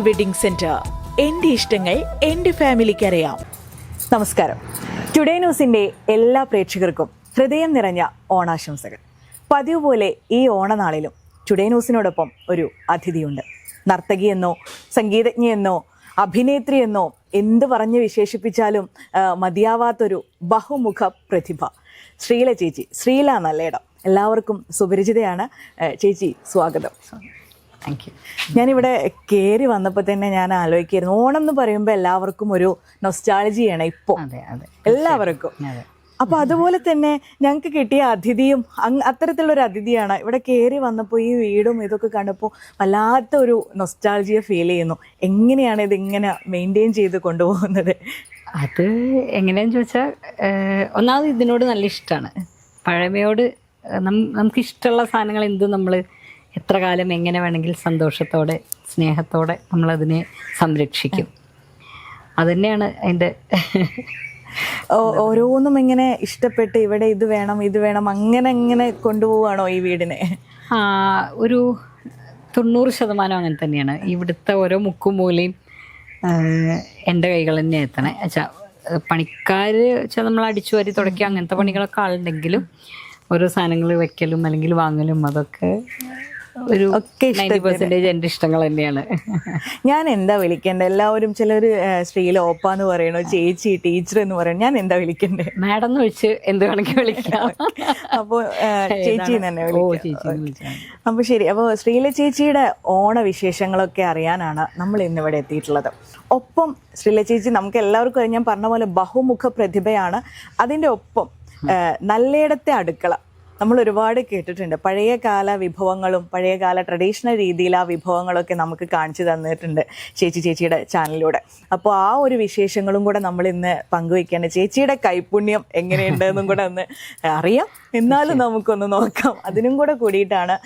Wedding centre. എന്റെ ഇഷ്ടങ്ങൾ എന്റെ ഫാമിലിക്ക് അറിയാം. നമസ്കാരം. ടുഡേ ന്യൂസിന്റെ എല്ലാ പ്രേക്ഷകർക്കും ഹൃദയം നിറഞ്ഞ ഓണാശംസകൾ. പതിവ് പോലെ ഈ ഓണനാളിലും ടുഡേ ന്യൂസിനോടൊപ്പം ഒരു അതിഥിയുണ്ട്. നർത്തകിയെന്നോ സംഗീതജ്ഞയെന്നോ അഭിനേത്രിയെന്നോ എന്ത് പറഞ്ഞ് വിശേഷിപ്പിച്ചാലും മതിയാവാത്തൊരു ബഹുമുഖ പ്രതിഭ ശ്രീല ചേച്ചി. ശ്രീല എന്നല്ല ഇടം, എല്ലാവർക്കും സുപരിചിതയാണ്. ചേച്ചി സ്വാഗതം. Thank you. ഞാനിവിടെ കയറി വന്നപ്പോൾ തന്നെ ഞാൻ ആലോചിക്കായിരുന്നു, ഓണം എന്ന് പറയുമ്പോൾ എല്ലാവർക്കും ഒരു നൊസ്റ്റാൾജിയാണ് ഇപ്പോൾ എല്ലാവർക്കും. അപ്പോൾ അതുപോലെ തന്നെ ഞങ്ങൾക്ക് കിട്ടിയ അതിഥിയും അത്തരത്തിലുള്ളൊരു അതിഥിയാണ്. ഇവിടെ കയറി വന്നപ്പോൾ ഈ വീടും ഇതൊക്കെ കണ്ടപ്പോൾ വല്ലാത്ത ഒരു നൊസ്റ്റാൾജിയ ഫീൽ ചെയ്യുന്നു. എങ്ങനെയാണ് ഇതിങ്ങനെ മെയിൻറ്റെയിൻ ചെയ്ത് കൊണ്ടുപോകുന്നത്? അത് എങ്ങനെയാന്ന് ചോദിച്ചാൽ, ഒന്നാമത് ഇതിനോട് നല്ല ഇഷ്ടമാണ്. പഴമയോട് നമുക്ക് ഇഷ്ടമുള്ള സാധനങ്ങൾ എന്തും നമ്മൾ എത്ര കാലം എങ്ങനെ വേണമെങ്കിൽ സന്തോഷത്തോടെ സ്നേഹത്തോടെ നമ്മളതിനെ സംരക്ഷിക്കും. അതുതന്നെയാണ് അതിൻ്റെ ഓരോന്നും ഇങ്ങനെ ഇഷ്ടപ്പെട്ട് ഇവിടെ ഇത് വേണം അങ്ങനെ കൊണ്ടുപോവാണോ ഈ വീടിനെ? ഒരു 90% അങ്ങനെ തന്നെയാണ്. ഇവിടുത്തെ ഓരോ മുക്കും മൂലയും എൻ്റെ കൈകൾ തന്നെ എത്തണേ. പണിക്കാർ വെച്ചാൽ നമ്മൾ അടിച്ചു വാരി തുടയ്ക്കുക അങ്ങനത്തെ പണികളൊക്കെ ആളുണ്ടെങ്കിലും ഓരോ സാധനങ്ങൾ വെക്കലും അല്ലെങ്കിൽ വാങ്ങലും അതൊക്കെ ഒരു 90% എൻ്റെ ഇഷ്ടങ്ങൾ തന്നെയാണ്. ഞാൻ എന്താ വിളിക്കേണ്ടത്? എല്ലാവരും ചിലർ ശ്രീല ഓപ്പാന്ന് പറയണോ, ചേച്ചി ടീച്ചർ എന്ന് പറയണോ, ഞാൻ എന്താ വിളിക്കണ്ടേ? മാഡം എന്ന് വിളിച്ച് എന്ത് വേണമെങ്കിൽ വിളിക്കാം. അപ്പോൾ ചേച്ചി തന്നെ വിളിക്കാം. അപ്പോൾ ശരി. അപ്പോൾ ശ്രീല ചേച്ചിയുടെ ഓണവിശേഷങ്ങളൊക്കെ അറിയാനാണ് നമ്മൾ ഇന്നിവിടെ എത്തിയിട്ടുള്ളത്. ഒപ്പം ശ്രീല ചേച്ചി നമുക്ക് എല്ലാവർക്കും ഞാൻ പറഞ്ഞ പോലെ ബഹുമുഖ പ്രതിഭയാണ്. അതിൻ്റെ ഒപ്പം നല്ലയിടത്തെ അടുക്കള നമ്മൾ ഒരുപാട് കേട്ടിട്ടുണ്ട്. പഴയകാല വിഭവങ്ങളും പഴയകാല ട്രഡീഷണൽ രീതിയിൽ ആ വിഭവങ്ങളൊക്കെ നമുക്ക് കാണിച്ചു തന്നിട്ടുണ്ട് ചേച്ചിയുടെ ചാനലിലൂടെ. അപ്പോൾ ആ ഒരു വിശേഷങ്ങളും കൂടെ നമ്മൾ ഇന്ന് പങ്കുവയ്ക്കേണ്ട. ചേച്ചിയുടെ കൈപുണ്യം എങ്ങനെയുണ്ടെന്നും കൂടെ ഒന്ന് അറിയാം. എന്നാലും നമുക്കൊന്ന് നോക്കാം. അതിനും കൂടെ കൂടിയിട്ടാണ്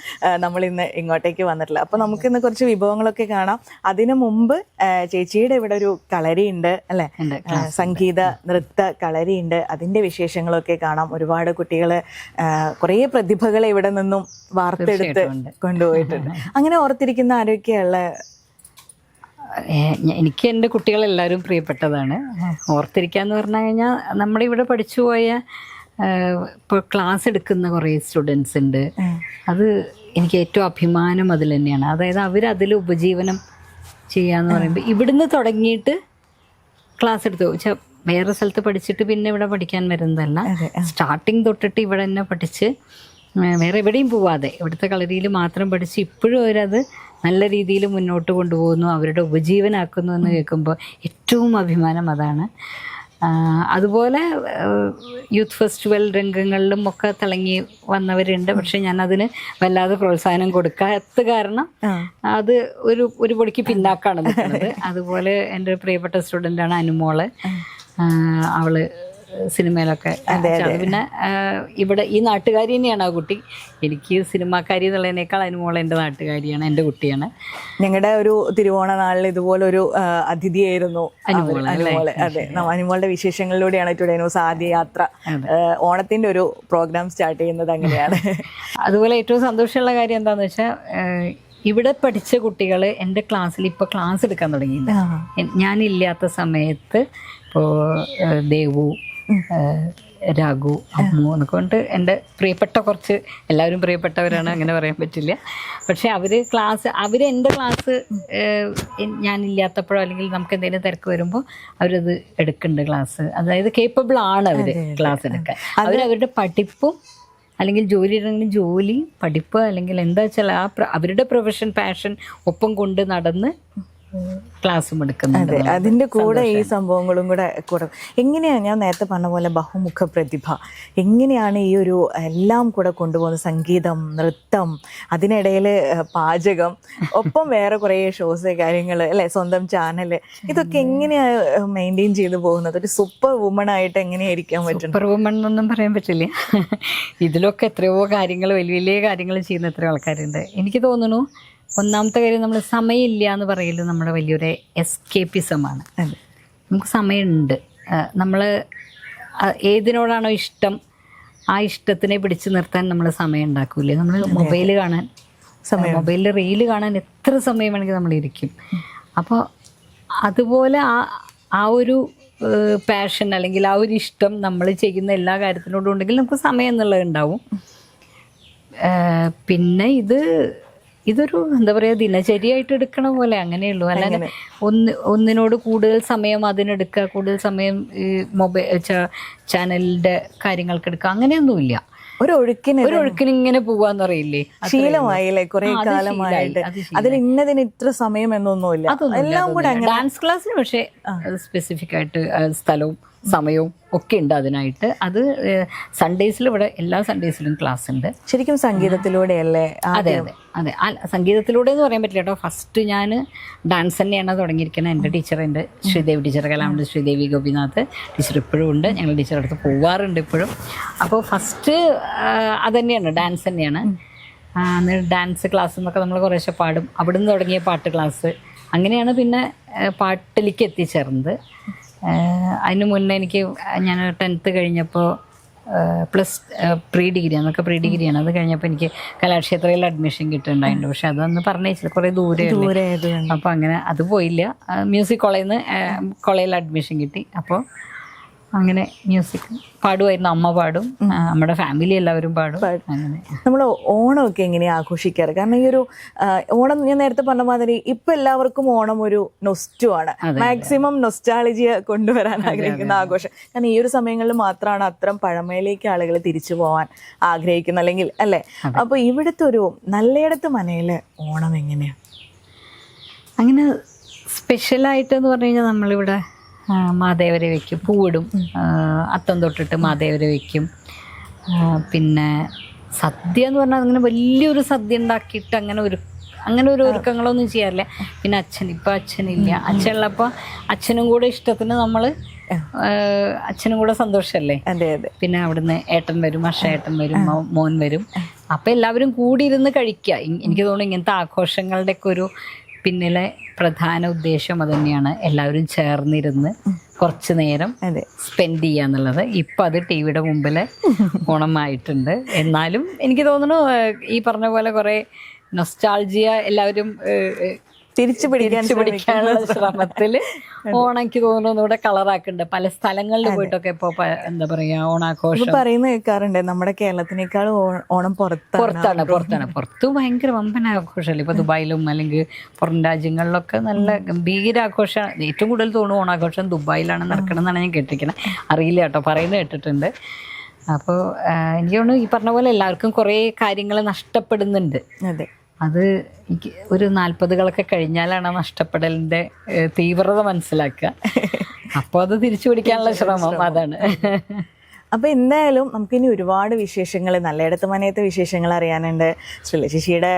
നമ്മൾ ഇന്ന് ഇങ്ങോട്ടേക്ക് വന്നിട്ടുള്ളത്. അപ്പോൾ നമുക്കിന്ന് കുറച്ച് വിഭവങ്ങളൊക്കെ കാണാം. അതിനു മുമ്പ് ചേച്ചിയുടെ ഇവിടെ ഒരു കളരി ഉണ്ട് അല്ലേ? സംഗീത നൃത്ത കളരി ഉണ്ട്. അതിൻ്റെ വിശേഷങ്ങളൊക്കെ കാണാം. ഒരുപാട് കുട്ടികൾ, കുറേ പ്രതിഭകളെ ഇവിടെ നിന്നും വാർത്തെടുത്ത് കൊണ്ടുപോയിട്ടുണ്ട്. അങ്ങനെ ഓർത്തിരിക്കുന്ന ആരൊക്കെയുള്ള? എനിക്ക് എൻ്റെ കുട്ടികളെല്ലാവരും പ്രിയപ്പെട്ടതാണ്. ഓർത്തിരിക്കാന്ന് പറഞ്ഞു കഴിഞ്ഞാൽ നമ്മുടെ ഇവിടെ പഠിച്ചു പോയ ഇപ്പോൾ ക്ലാസ് എടുക്കുന്ന കുറേ സ്റ്റുഡൻസ് ഉണ്ട്. അത് എനിക്ക് ഏറ്റവും അഭിമാനം അതിൽ തന്നെയാണ്. അതായത് അവരതിൽ ഉപജീവനം ചെയ്യാന്ന് പറയുമ്പോൾ ഇവിടുന്ന് തുടങ്ങിയിട്ട് ക്ലാസ് എടുത്തു വെച്ചാൽ വേറെ സ്ഥലത്ത് പഠിച്ചിട്ട് പിന്നെ ഇവിടെ പഠിക്കാൻ വരുന്നതല്ല. സ്റ്റാർട്ടിങ് തൊട്ടിട്ട് ഇവിടെ തന്നെ പഠിച്ച് വേറെ എവിടെയും പോവാതെ ഇവിടുത്തെ കളരിയിൽ മാത്രം പഠിച്ച് ഇപ്പോഴും അവരത് നല്ല രീതിയിൽ മുന്നോട്ട് കൊണ്ടുപോകുന്നു, അവരുടെ ഉപജീവനാക്കുന്നു എന്ന് കേൾക്കുമ്പോൾ ഏറ്റവും അഭിമാനം അതാണ്. അതുപോലെ യൂത്ത് ഫെസ്റ്റിവൽ രംഗങ്ങളിലും ഒക്കെ തിളങ്ങി വന്നവരുണ്ട്. പക്ഷെ ഞാനതിന് വല്ലാതെ പ്രോത്സാഹനം കൊടുക്കാത്ത കാരണം അത് ഒരു പൊടിക്ക് പിന്നാക്കാണ് നിൽക്കുന്നത്. അതുപോലെ എൻ്റെ പ്രിയപ്പെട്ട സ്റ്റുഡൻ്റാണ് അനുമോള്. അവള് സിനിമയിലൊക്കെ, പിന്നെ ഇവിടെ ഈ നാട്ടുകാരി തന്നെയാണ് ആ കുട്ടി. എനിക്ക് സിനിമാക്കാരി എന്നുള്ളതിനേക്കാൾ അനുമോള് എൻ്റെ നാട്ടുകാരിയാണ്, എൻ്റെ കുട്ടിയാണ്. ഞങ്ങളുടെ ഒരു തിരുവോണ നാളിൽ ഇതുപോലൊരു അതിഥിയായിരുന്നു അനുമോള്. അതെ, അനുമോളുടെ വിശേഷങ്ങളിലൂടെയാണ് ടുഡേ ന്യൂസ് ആദ്യ യാത്ര. ഓണത്തിന്റെ ഒരു പ്രോഗ്രാം സ്റ്റാർട്ട് ചെയ്യുന്നത് അങ്ങനെയാണ്. അതുപോലെ ഏറ്റവും സന്തോഷമുള്ള കാര്യം എന്താണെന്ന് വെച്ചാൽ, ഇവിടെ പഠിച്ച കുട്ടികൾ എൻ്റെ ക്ലാസ്സിൽ ഇപ്പോൾ ക്ലാസ് എടുക്കാൻ തുടങ്ങിയില്ല. ഞാനില്ലാത്ത സമയത്ത് ഇപ്പോൾ ദേവു, രാഘു, അമ്മു എന്നൊക്കെ എൻ്റെ പ്രിയപ്പെട്ട കുറച്ച്, എല്ലാവരും പ്രിയപ്പെട്ടവരാണ്, അങ്ങനെ പറയാൻ പറ്റില്ല. പക്ഷേ അവരെൻ്റെ ക്ലാസ് ഞാനില്ലാത്തപ്പോഴോ അല്ലെങ്കിൽ നമുക്ക് എന്തെങ്കിലും തിരക്ക് വരുമ്പോൾ അവരത് എടുക്കുന്നുണ്ട് ക്ലാസ്. അതായത് കേപ്പബിൾ ആണ് അവർ ക്ലാസ് എടുക്കാൻ. അവരവരുടെ പഠിപ്പും അല്ലെങ്കിൽ ജോലി ഉണ്ടെങ്കിലും ജോലി, പഠിപ്പ്, അല്ലെങ്കിൽ എന്താ വെച്ചാൽ അവരുടെ പ്രൊഫഷൻ, പാഷൻ ഒപ്പം കൊണ്ട് നടന്ന് ക്ലാസ്സും എടുക്കുന്നുണ്ട്. അതിൻ്റെ കൂടെ ഈ സംഭവങ്ങളും കൂടെ എങ്ങനെയാണ്, ഞാൻ നേരത്തെ പറഞ്ഞ പോലെ ബഹുമുഖ പ്രതിഭ, എങ്ങനെയാണ് ഈ ഒരു എല്ലാം കൂടെ കൊണ്ടുപോകുന്നത്? സംഗീതം, നൃത്തം, അതിനിടയിൽ പാചകം, ഒപ്പം വേറെ കുറേ ഷോസ് കാര്യങ്ങൾ അല്ലേ, സ്വന്തം ചാനൽ, ഇതൊക്കെ എങ്ങനെയാണ് മെയിൻറ്റെയിൻ ചെയ്തു പോകുന്നത്? ഒരു സൂപ്പർ വുമൺ ആയിട്ട് എങ്ങനെയായിരിക്കാൻ പറ്റും? സൂപ്പർ വുമൺ എന്നൊന്നും പറയാൻ പറ്റില്ല. ഇതിലൊക്കെ എത്രയോ കാര്യങ്ങൾ, വലിയ വലിയ കാര്യങ്ങൾ ചെയ്യുന്ന എത്രയോ ആൾക്കാരുണ്ട്. എനിക്ക് തോന്നുന്നു ഒന്നാമത്തെ കാര്യം, നമ്മൾ സമയമില്ല എന്ന് പറയല് നമ്മുടെ വലിയൊരു എസ്കേപ്പിസമാണ്. നമുക്ക് സമയമുണ്ട്. നമ്മൾ ഏതിനോടാണോ ഇഷ്ടം ആ ഇഷ്ടത്തിനെ പിടിച്ചു നിർത്താൻ നമ്മൾ സമയം ഉണ്ടാക്കൂലേ? നമ്മൾ മൊബൈൽ കാണാൻ, മൊബൈലിൽ റീല് കാണാൻ എത്ര സമയം വേണമെങ്കിൽ നമ്മളിരിക്കും. അപ്പോൾ അതുപോലെ ആ ഒരു പാഷൻ അല്ലെങ്കിൽ ആ ഒരു ഇഷ്ടം നമ്മൾ ചെയ്യുന്ന എല്ലാ കാര്യത്തിനോടും ഉണ്ടെങ്കിൽ നമുക്ക് സമയം എന്നുള്ളത് ഉണ്ടാവും. പിന്നെ ഇതൊരു എന്താ പറയുക, ദിനചര്യയായിട്ട് എടുക്കണ പോലെ അങ്ങനെയുള്ളൂ. അല്ലാതെ ഒന്നിനോട് കൂടുതൽ സമയം അതിനെടുക്കുക, കൂടുതൽ സമയം ഈ മൊബൈൽ ചാനലിൻ്റെ കാര്യങ്ങൾക്ക് എടുക്കുക, അങ്ങനെയൊന്നുമില്ല. ഒരു ഒഴുക്കിന് ഇങ്ങനെ പോവാന്ന് പറയില്ലേ, ശീലമായില്ലേ കുറെ കാലമായിട്ട്. അതിൽ ഇന്നതിന് ഇത്ര സമയം എന്നൊന്നുമില്ല. എല്ലാം കൂടെ ഡാൻസ് ക്ലാസ്സിന് പക്ഷേ സ്പെസിഫിക് ആയിട്ട് സ്ഥലവും സമയവും ഒക്കെ ഉണ്ട് അതിനായിട്ട്. അത് സൺഡേസിൽ ഇവിടെ എല്ലാ സൺഡേസിലും ക്ലാസ് ഉണ്ട്. ശരിക്കും സംഗീതത്തിലൂടെയല്ലേ? അതെ അതെ അതെ. സംഗീതത്തിലൂടെ എന്ന് പറയാൻ പറ്റില്ല കേട്ടോ. ഫസ്റ്റ് ഞാൻ ഡാൻസ് തന്നെയാണ് തുടങ്ങിയിരിക്കുന്നത്. എൻ്റെ ടീച്ചറുണ്ട്, ശ്രീദേവി ടീച്ചർ, കലാമണ്ഡലം ശ്രീദേവി ഗോപിനാഥ് ടീച്ചർ ഇപ്പോഴും ഉണ്ട്. ഞങ്ങൾ ടീച്ചറുടെ അടുത്ത് പോവാറുണ്ട് ഇപ്പോഴും. അപ്പോൾ ഫസ്റ്റ് അത് തന്നെയാണ്, ഡാൻസ് തന്നെയാണ്. അന്ന് ഡാൻസ് ക്ലാസ് എന്നൊക്കെ നമ്മൾ കുറേശ്ശെ പാടും. അവിടെ നിന്ന് തുടങ്ങിയ പാട്ട് ക്ലാസ്, അങ്ങനെയാണ് പിന്നെ പാട്ടിലേക്ക് എത്തിച്ചേർന്നത്. അതിന് മുന്നേ ഞാൻ 10th കഴിഞ്ഞപ്പോൾ പ്രീ ഡിഗ്രി, അന്നൊക്കെ പ്രീ ഡിഗ്രിയാണ്. അത് കഴിഞ്ഞപ്പോൾ എനിക്ക് കലാക്ഷേത്രയിൽ അഡ്മിഷൻ കിട്ടുന്നുണ്ടായിട്ടുണ്ട്. പക്ഷെ അതൊന്ന് പറഞ്ഞില്ല, കുറേ ദൂരെ, അപ്പോൾ അങ്ങനെ അത് പോയില്ല. മ്യൂസിക് കോളേജിൽ അഡ്മിഷൻ കിട്ടി. അപ്പോൾ അങ്ങനെ മ്യൂസിക് പാടുമായിരുന്നു. അമ്മ പാടും, നമ്മുടെ ഫാമിലി എല്ലാവരും പാടും. അങ്ങനെ നമ്മൾ ഓണമൊക്കെ എങ്ങനെയാണ് ആഘോഷിക്കാറ്? കാരണം ഈ ഒരു ഓണം ഞാൻ നേരത്തെ പറഞ്ഞ മാതിരി ഇപ്പം എല്ലാവർക്കും ഓണം ഒരു നൊസ്റ്റുമാണ്. മാക്സിമം നൊസ്റ്റാളജിയ കൊണ്ടുവരാൻ ആഗ്രഹിക്കുന്ന ആഘോഷം. കാരണം ഈ ഒരു സമയങ്ങളിൽ മാത്രമാണ് അത്തരം പഴമയിലേക്ക് ആളുകൾ തിരിച്ചു പോകാൻ ആഗ്രഹിക്കുന്നത്, അല്ലെങ്കിൽ അല്ലേ? അപ്പോൾ ഇവിടുത്തെ ഒരു നല്ലയിടത്ത് മനയിലെ ഓണം എങ്ങനെയാണ്? അങ്ങനെ സ്പെഷ്യലായിട്ടെന്ന് പറഞ്ഞു കഴിഞ്ഞാൽ നമ്മളിവിടെ മാതേവരെ വയ്ക്കും, പൂവിടും, അത്തം തൊട്ടിട്ട് മാതേവരെ വയ്ക്കും. പിന്നെ സദ്യ എന്ന് പറഞ്ഞാൽ അങ്ങനെ വലിയൊരു സദ്യ ഉണ്ടാക്കിയിട്ട് അങ്ങനെ ഒരു ഒരുക്കങ്ങളൊന്നും ചെയ്യാറില്ല. പിന്നെ ഇപ്പം അച്ഛനില്ല. അച്ഛനുള്ളപ്പോൾ അച്ഛനും കൂടെ ഇഷ്ടത്തിന് നമ്മൾ അച്ഛനും കൂടെ സന്തോഷമല്ലേ. പിന്നെ അവിടുന്ന് ഏട്ടൻ വരും, ഏട്ടൻ വരും, മോൻ വരും. അപ്പം എല്ലാവരും കൂടി ഇരുന്ന് കഴിക്കുക. എനിക്ക് തോന്നുന്നു ഇങ്ങനത്തെ ആഘോഷങ്ങളുടെയൊക്കെ ഒരു പിന്നിലെ പ്രധാന ഉദ്ദേശം അത് തന്നെയാണ്. എല്ലാവരും ചേർന്നിരുന്ന് കുറച്ച് നേരം സ്പെൻഡ് ചെയ്യുക എന്നുള്ളത്. ഇപ്പം അത് ടി വിയുടെ മുമ്പിൽ ഓണമായിട്ടുണ്ട്. എന്നാലും എനിക്ക് തോന്നുന്നു ഈ പറഞ്ഞ പോലെ കുറേ നൊസ്റ്റാൾജിയ എല്ലാവരും തിരിച്ചു പിടിക്കാനുള്ള ശ്രമത്തിൽ ഓണം എനിക്ക് തോന്നുന്നു ഒന്നുകൂടെ കളറാക്കുന്നുണ്ട്. പല സ്ഥലങ്ങളിൽ പോയിട്ടൊക്കെ ഇപ്പോൾ എന്താ പറയാ, ഓണാഘോഷം പറയുന്നത് കേൾക്കാറുണ്ട്. നമ്മുടെ കേരളത്തിനേക്കാൾ ഓണം പുറത്താണ്. പുറത്ത് ഭയങ്കര വമ്പൻ ആഘോഷമല്ലേ. ഇപ്പോൾ ദുബായിലും അല്ലെങ്കിൽ പുറം രാജ്യങ്ങളിലൊക്കെ നല്ല ഗംഭീര ആഘോഷമാണ്. ഏറ്റവും കൂടുതൽ തോന്നുന്നു ഓണാഘോഷം ദുബായിലാണ് നടക്കണമെന്നാണ് ഞാൻ കേട്ടിരിക്കുന്നത്. അറിയില്ല കേട്ടോ, പറയുന്നത് കേട്ടിട്ടുണ്ട്. അപ്പോൾ എനിക്ക് തോന്നുന്നു ഈ പറഞ്ഞ പോലെ എല്ലാവർക്കും കുറേ കാര്യങ്ങൾ നഷ്ടപ്പെടുന്നുണ്ട്. അതെ, അത് എനിക്ക് ഒരു 40കളൊക്കെ കഴിഞ്ഞാലാണ് നഷ്ടപ്പെടലിൻ്റെ തീവ്രത മനസ്സിലാക്കുക. അപ്പോൾ അത് തിരിച്ചു പിടിക്കാനുള്ള ശ്രമം അതാണ്. അപ്പോൾ എന്തായാലും നമുക്കിനി ഒരുപാട് വിശേഷങ്ങൾ, നല്ലയിടത്ത് മനയത്തെ വിശേഷങ്ങൾ അറിയാനുണ്ട്. ശ്രീലചേച്ചിയുടെ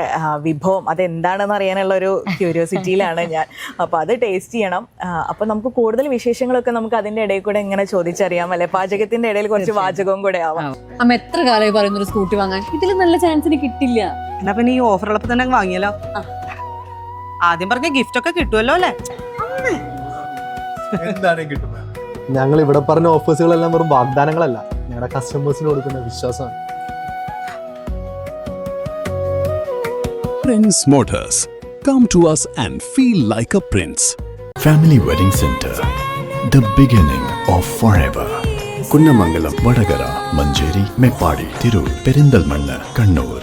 വിഭവം അതെന്താണെന്ന് അറിയാനുള്ള ഒരു ക്യൂരിയോസിറ്റിയിലാണ് ഞാൻ. അപ്പോൾ അത് ടേസ്റ്റ് ചെയ്യണം. അപ്പോൾ നമുക്ക് കൂടുതൽ വിശേഷങ്ങളൊക്കെ നമുക്ക് അതിൻ്റെ ഇടയിൽ കൂടെ ഇങ്ങനെ ചോദിച്ചറിയാം, അല്ലെ? പാചകത്തിൻ്റെ ഇടയിൽ കുറച്ച് വാചകവും കൂടെ ആവാം. അമ്മ എത്ര കാലമായി പറയുന്നൊരു സ്കൂട്ടി വാങ്ങാൻ, ഇതിൽ നല്ല ചാൻസിന് കിട്ടില്ല. എന്നാ പിന്നെ ഈ ഓഫർ ഉള്ളപ്പോ തന്നെ വാങ്ങിയല്ലോ. ആദ്യം പറഞ്ഞ ഗിഫ്റ്റ് ഒക്കെ കിട്ടുമല്ലോ അല്ലേ? ഞങ്ങൾ ഇവിടെ പറഞ്ഞ ഓഫേഴ്സുകളെല്ലാം വെറും വാഗ്ദാനങ്ങളല്ല, ഞങ്ങളുടെ കസ്റ്റമേഴ്സിന് കൊടുക്കുന്ന വിശ്വാസമാണ്. Prince Motors. Come to us and feel like a prince. Family Wedding Center. The beginning of forever. Kunnamangalam, Vadagara, Manjeri, Meppadi, Tirur, Perindalmanna, Kannur.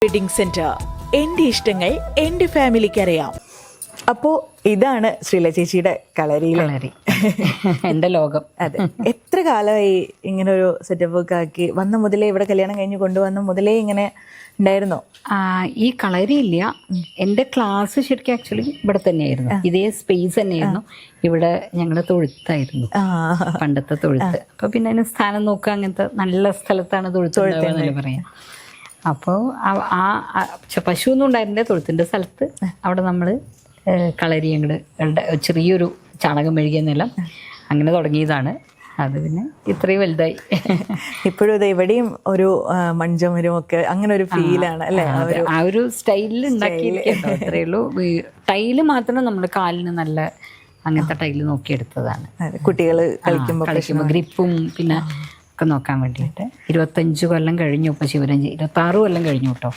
Wedding centre. എൻ്റെ ഇഷ്ടങ്ങൾ എൻ്റെ ഫാമിലിക്ക് അറിയാം. അപ്പോൾ ഇതാണ് ശ്രീലചേച്ചിയുടെ കളരി. എൻ്റെ ലോകം. അതെ, എത്ര കാലമായി ഇങ്ങനൊരു സെറ്റപ്പ് ഒക്കെ ആക്കി? വന്ന മുതലേ, ഇവിടെ കല്യാണം കഴിഞ്ഞ് കൊണ്ടുവന്ന മുതലേ ഇങ്ങനെ ഉണ്ടായിരുന്നോ? ഈ കളരിയില്ല. എൻ്റെ ക്ലാസ് ശരിക്കും ആക്ച്വലി ഇവിടെ തന്നെയായിരുന്നു, ഇതേ സ്പേസ് തന്നെയായിരുന്നു. ഇവിടെ ഞങ്ങളുടെ തൊഴുത്തായിരുന്നു, പണ്ടത്തെ തൊഴുത്ത്. അപ്പോൾ പിന്നെ അതിന് സ്ഥാനം നോക്കുക, അങ്ങനത്തെ നല്ല സ്ഥലത്താണ് തൊഴുത്ത് പറയാം. അപ്പോൾ പശു ഒന്നും ഉണ്ടായിരുന്നില്ല തൊഴുത്തിൻ്റെ സ്ഥലത്ത്. അവിടെ നമ്മൾ കളരി അങ്ങോട്ട് ചെറിയൊരു ചാണകം മെഴുകിയ നിലം അങ്ങനെ തുടങ്ങിയതാണ്. അത് പിന്നെ ഇത്രയും വലുതായി. ഇപ്പോഴും ഇത് എവിടെയും ഒരു മൺചുമരും ഒക്കെ അങ്ങനെ ഒരു ഫീലാണ് അല്ലേ? ആ ഒരു സ്റ്റൈലിൽ ഉണ്ടാക്കിയിരിക്കട്ടോ, അത്രയേ ഉള്ളൂ. ടൈല് മാത്രം നമ്മൾ കാലിന് നല്ല അങ്ങനത്തെ ടൈല് നോക്കിയെടുത്തതാണ്. കുട്ടികൾ കളിക്കുമ്പോൾ ഗ്രിപ്പും പിന്നെ ഒക്കെ നോക്കാൻ വേണ്ടിയിട്ട്. 25 കൊല്ലം കഴിഞ്ഞു ഇപ്പോൾ ശിവരഞ്ജി, 26 കൊല്ലം കഴിഞ്ഞു കേട്ടോ.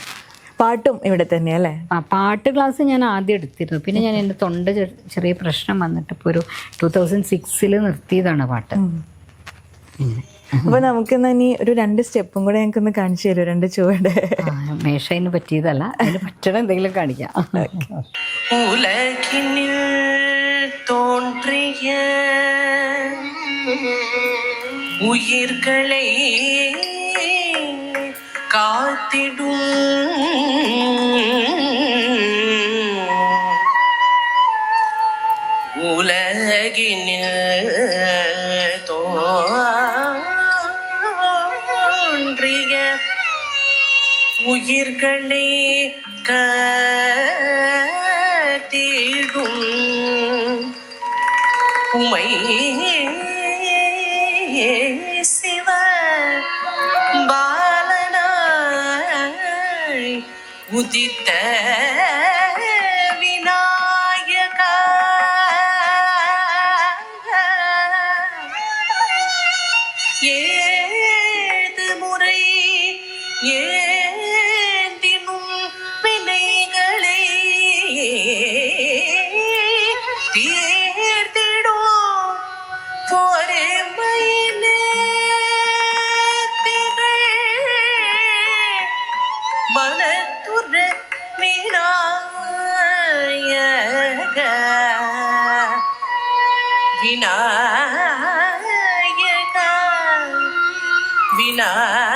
പാട്ടും ഇവിടെ തന്നെയല്ലേ? പാട്ട് ക്ലാസ് ഞാൻ ആദ്യം എടുത്തിരുന്നു. പിന്നെ ഞാൻ എൻ്റെ തൊണ്ട ചെറിയ പ്രശ്നം വന്നിട്ട് ഇപ്പോൾ ഒരു 2006 നിർത്തിയതാണ് പാട്ട്. അപ്പൊ നമുക്ക് ഇനി ഒരു 2 സ്റ്റെപ്പും കൂടെ ഞങ്ങൾക്കൊന്ന് കാണിച്ചു തരുമോ? 2 ചുവട്. മേശ അതിന് പറ്റിയതല്ല, അതിന് പറ്റണ എന്തെങ്കിലും കാണിക്കാം. ഉലകിനിൽ തോன்றிய ഉയിർകളെ കാത്തിടും ഉലകിനിൽ തോன்றிய உயிர்களே காத்திடும் உமை சிவ பாலனாய் உதித்த விநாயகா ஏது முறை ஏந்தினும் வினைகளை தீர்த்திடும் பொறுமையிலே மனத்துற விநாயக விநாயக விநாயக.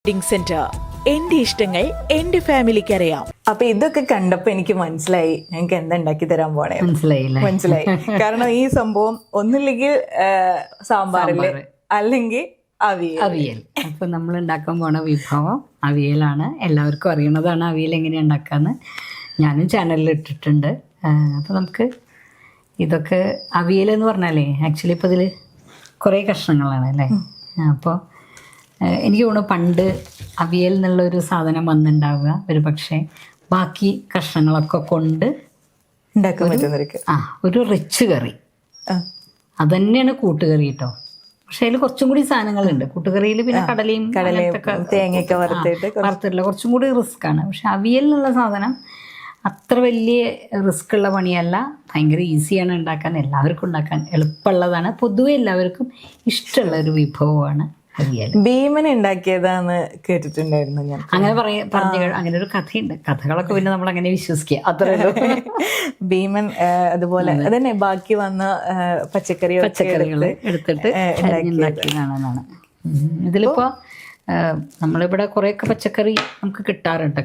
Wedding centre. എന്റെ ഇഷ്ടങ്ങൾ എന്റെ ഫാമിലിക്ക് അറിയാം. അപ്പൊ ഇതൊക്കെ കണ്ടപ്പോ എനിക്ക് മനസ്സിലായി ഞങ്ങൾക്ക് എന്താ ഉണ്ടാക്കി തരാൻ പോണേ. മനസ്സിലായി. കാരണം ഈ സംഭവം ഒന്നില്ലെങ്കിൽ സാമ്പാറില്, അല്ലെങ്കിൽ അവിയൽ. അപ്പൊ നമ്മൾ ഉണ്ടാക്കാൻ പോണ വിഭവം അവിയലാണ്. എല്ലാവർക്കും അറിയണതാണ് അവിയൽ എങ്ങനെയാ ഉണ്ടാക്കാന്ന്. ഞാനും ചാനലിൽ ഇട്ടിട്ടുണ്ട്. അപ്പൊ നമുക്ക് ഇതൊക്കെ അവിയൽ എന്ന് പറഞ്ഞാലേ ആക്ച്വലി ഇപ്പൊ ഇതില് കുറേ കഷ്ണങ്ങളാണ് അല്ലേ. അപ്പോൾ എനിക്ക് തോന്നുന്നു പണ്ട് അവിയൽ എന്നുള്ളൊരു സാധനം വന്നിട്ടുണ്ടാവുക ഒരു പക്ഷേ ബാക്കി കഷ്ണങ്ങളൊക്കെ കൊണ്ട് ഉണ്ടാക്കാൻ പറ്റുന്നവർക്ക് ഒരു റിച്ച് കറി അതന്നെയാണ് കൂട്ടുകറി കേട്ടോ. പക്ഷെ അതിൽ കുറച്ചും കൂടി സാധനങ്ങളുണ്ട് കൂട്ടുകറിയിൽ. പിന്നെ കടലയും തേങ്ങയൊക്കെ വറുത്തിട്ടില്ല, കുറച്ചും കൂടി റിസ്ക് ആണ്. പക്ഷെ അവിയൽ എന്നുള്ള സാധനം അത്ര വലിയ റിസ്ക് ഉള്ള പണിയല്ല, ഭയങ്കര ഈസിയാണ് ഉണ്ടാക്കാൻ, എല്ലാവർക്കും ഉണ്ടാക്കാൻ എളുപ്പമുള്ളതാണ്, പൊതുവെ എല്ലാവർക്കും ഇഷ്ടമുള്ള ഒരു വിഭവമാണ് അവിയൽ. ഭീമൻ ഉണ്ടാക്കിയതാന്ന് കേട്ടിട്ടുണ്ടായിരുന്നു ഞാൻ. അങ്ങനെ പറഞ്ഞു അങ്ങനെ ഒരു കഥയുണ്ട്. കഥകളൊക്കെ പിന്നെ നമ്മൾ അങ്ങനെ വിശ്വസിക്കുക അത്ര. ഭീമൻ അതുപോലെ അതന്നെ ബാക്കി വന്ന പച്ചക്കറികൾ എടുത്തിട്ട് ഉണ്ടാക്കിയതാണെന്നാണ്. ഇതിലിപ്പോ നമ്മളിവിടെ കുറേയൊക്കെ പച്ചക്കറി നമുക്ക് കിട്ടാറുണ്ട്.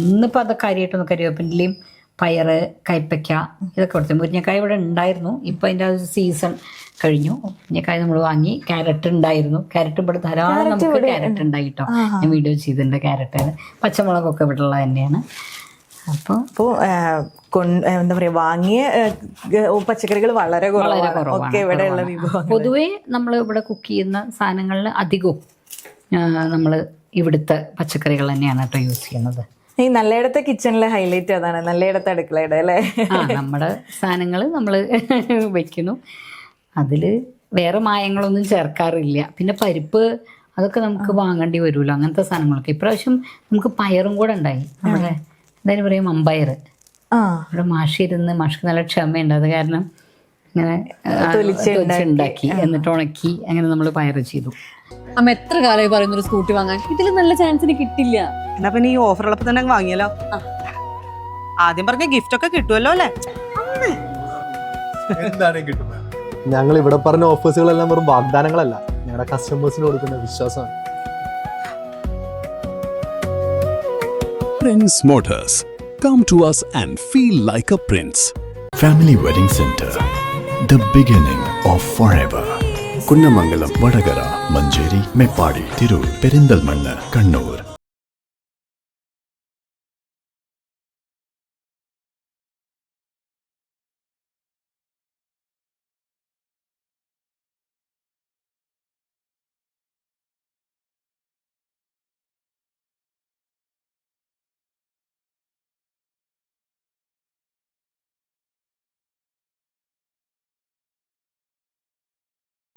ഇന്നിപ്പോൾ അതൊക്കെ കാര്യമായിട്ടൊന്നും കറിവേപ്പിൻ്റെയും പയറ്, കൈപ്പയ്ക്ക ഇതൊക്കെ കൊടുത്തു. മുരിങ്ങക്കായ ഇവിടെ ഉണ്ടായിരുന്നു, ഇപ്പം അതിൻ്റെ ആ സീസൺ കഴിഞ്ഞു. മുരിങ്ങക്കായ നമ്മൾ വാങ്ങി. ക്യാരറ്റ് ഉണ്ടായിരുന്നു, ക്യാരറ്റ് ഇവിടെ ധാരാളം നമുക്ക് ക്യാരറ്റ് ഉണ്ടായി കേട്ടോ. ഞാൻ വീഡിയോ ചെയ്തിട്ടുണ്ട് ക്യാരറ്റ്. പച്ചമുളകൊക്കെ ഇവിടെ ഉള്ളത് തന്നെയാണ്. അപ്പോൾ എന്താ പറയാ വാങ്ങിയ പച്ചക്കറികൾ വളരെ കുറവാണ്. പൊതുവേ നമ്മൾ ഇവിടെ കുക്ക് ചെയ്യുന്ന സാധനങ്ങളിൽ അധികവും നമ്മൾ ഇവിടുത്തെ പച്ചക്കറികൾ തന്നെയാണ് കേട്ടോ യൂസ് ചെയ്യുന്നത്. ഈ നല്ലയിടത്തെ കിച്ചണിലെ ഹൈലൈറ്റ് അതാണ്, നല്ലയിടത്തെ അടുക്കളയുടെ അല്ലേ. നമ്മുടെ സാധനങ്ങൾ നമ്മൾ വെക്കുന്നു, അതിൽ വേറെ മായങ്ങളൊന്നും ചേർക്കാറില്ല. പിന്നെ പരിപ്പ് അതൊക്കെ നമുക്ക് വാങ്ങേണ്ടി വരുമല്ലോ, അങ്ങനത്തെ സാധനങ്ങളൊക്കെ. ഇപ്രാവശ്യം നമുക്ക് പയറും കൂടെ ഉണ്ടായി. നമ്മുടെ എന്തായാലും പറയും മമ്പയർ. ഇവിടെ മാഷിക്ക് നല്ല ക്ഷമയുണ്ട്. അത് കാരണം ഇങ്ങനെ തൊലിച്ചുണ്ടാക്കി എന്നിട്ട് ഉണക്കി അങ്ങനെ നമ്മൾ പയറ് ചെയ്തു. അമ്മ എത്ര കാലമായി പറയുന്നൊരു സ്കൂട്ടി വാങ്ങാൻ, ഇതിൽ നല്ല ചാൻസിന് കിട്ടില്ല. എന്നാ പിന്നെ ഈ ഓഫർ ഉള്ളപ്പോ തന്നെ വാങ്ങിയാലോ. ആദ്യം പറഞ്ഞ ഗിഫ്റ്റ് ഒക്കെ കിട്ടുമല്ലോ അല്ലേ? എന്താണ് കിട്ടുന്നത്? ഞങ്ങൾ ഇവിടെ പറഞ്ഞ ഓഫേഴ്സുകളെല്ലാം വെറും വാഗ്ദാനങ്ങളല്ല, ഞങ്ങളുടെ കസ്റ്റമേഴ്സിന് കൊടുക്കുന്ന വിശ്വാസമാണ്. Prince Motors. Come to us and feel like a prince. Family Wedding Center, the beginning of forever. Kunnamangalam, Vadagara, Manjeri, Meppadi, Tirur, Perindalmanna, Kannur.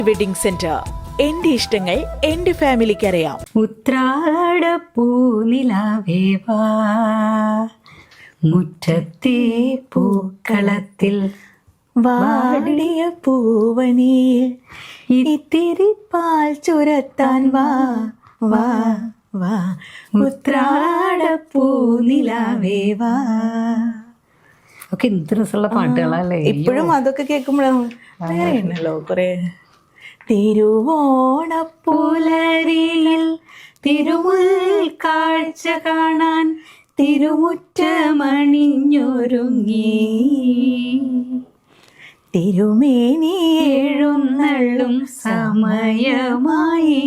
Wedding centre. എന്റെ ഇഷ്ടങ്ങൾ എന്റെ ഫാമിലിക്ക് അറിയാം. ഉത്രാടപ്പൂനിലാവേവാ മുറ്റത്തെ പൂക്കളത്തിൽ വാടിയ പൂവനിയിൽ ഇത്തിരി പാൽ ചുരത്താൻ വാ വാ വാ ഉത്രാടപ്പൂനിലാവേവാ. ഒക്കെ എന്ത് രസമുള്ള പാട്ടുകളല്ലേ. ഇപ്പോഴും അതൊക്കെ കേൾക്കുമ്പോഴാണ് അങ്ങനെയുണ്ടല്ലോ കുറെ. തിരുവോണപ്പുലരിയിൽ തിരുമുൽ കാഴ്ച കാണാൻ തിരുമുറ്റമണിഞ്ഞൊരുങ്ങി തിരുമേനി എഴുന്നള്ളും സമയമായി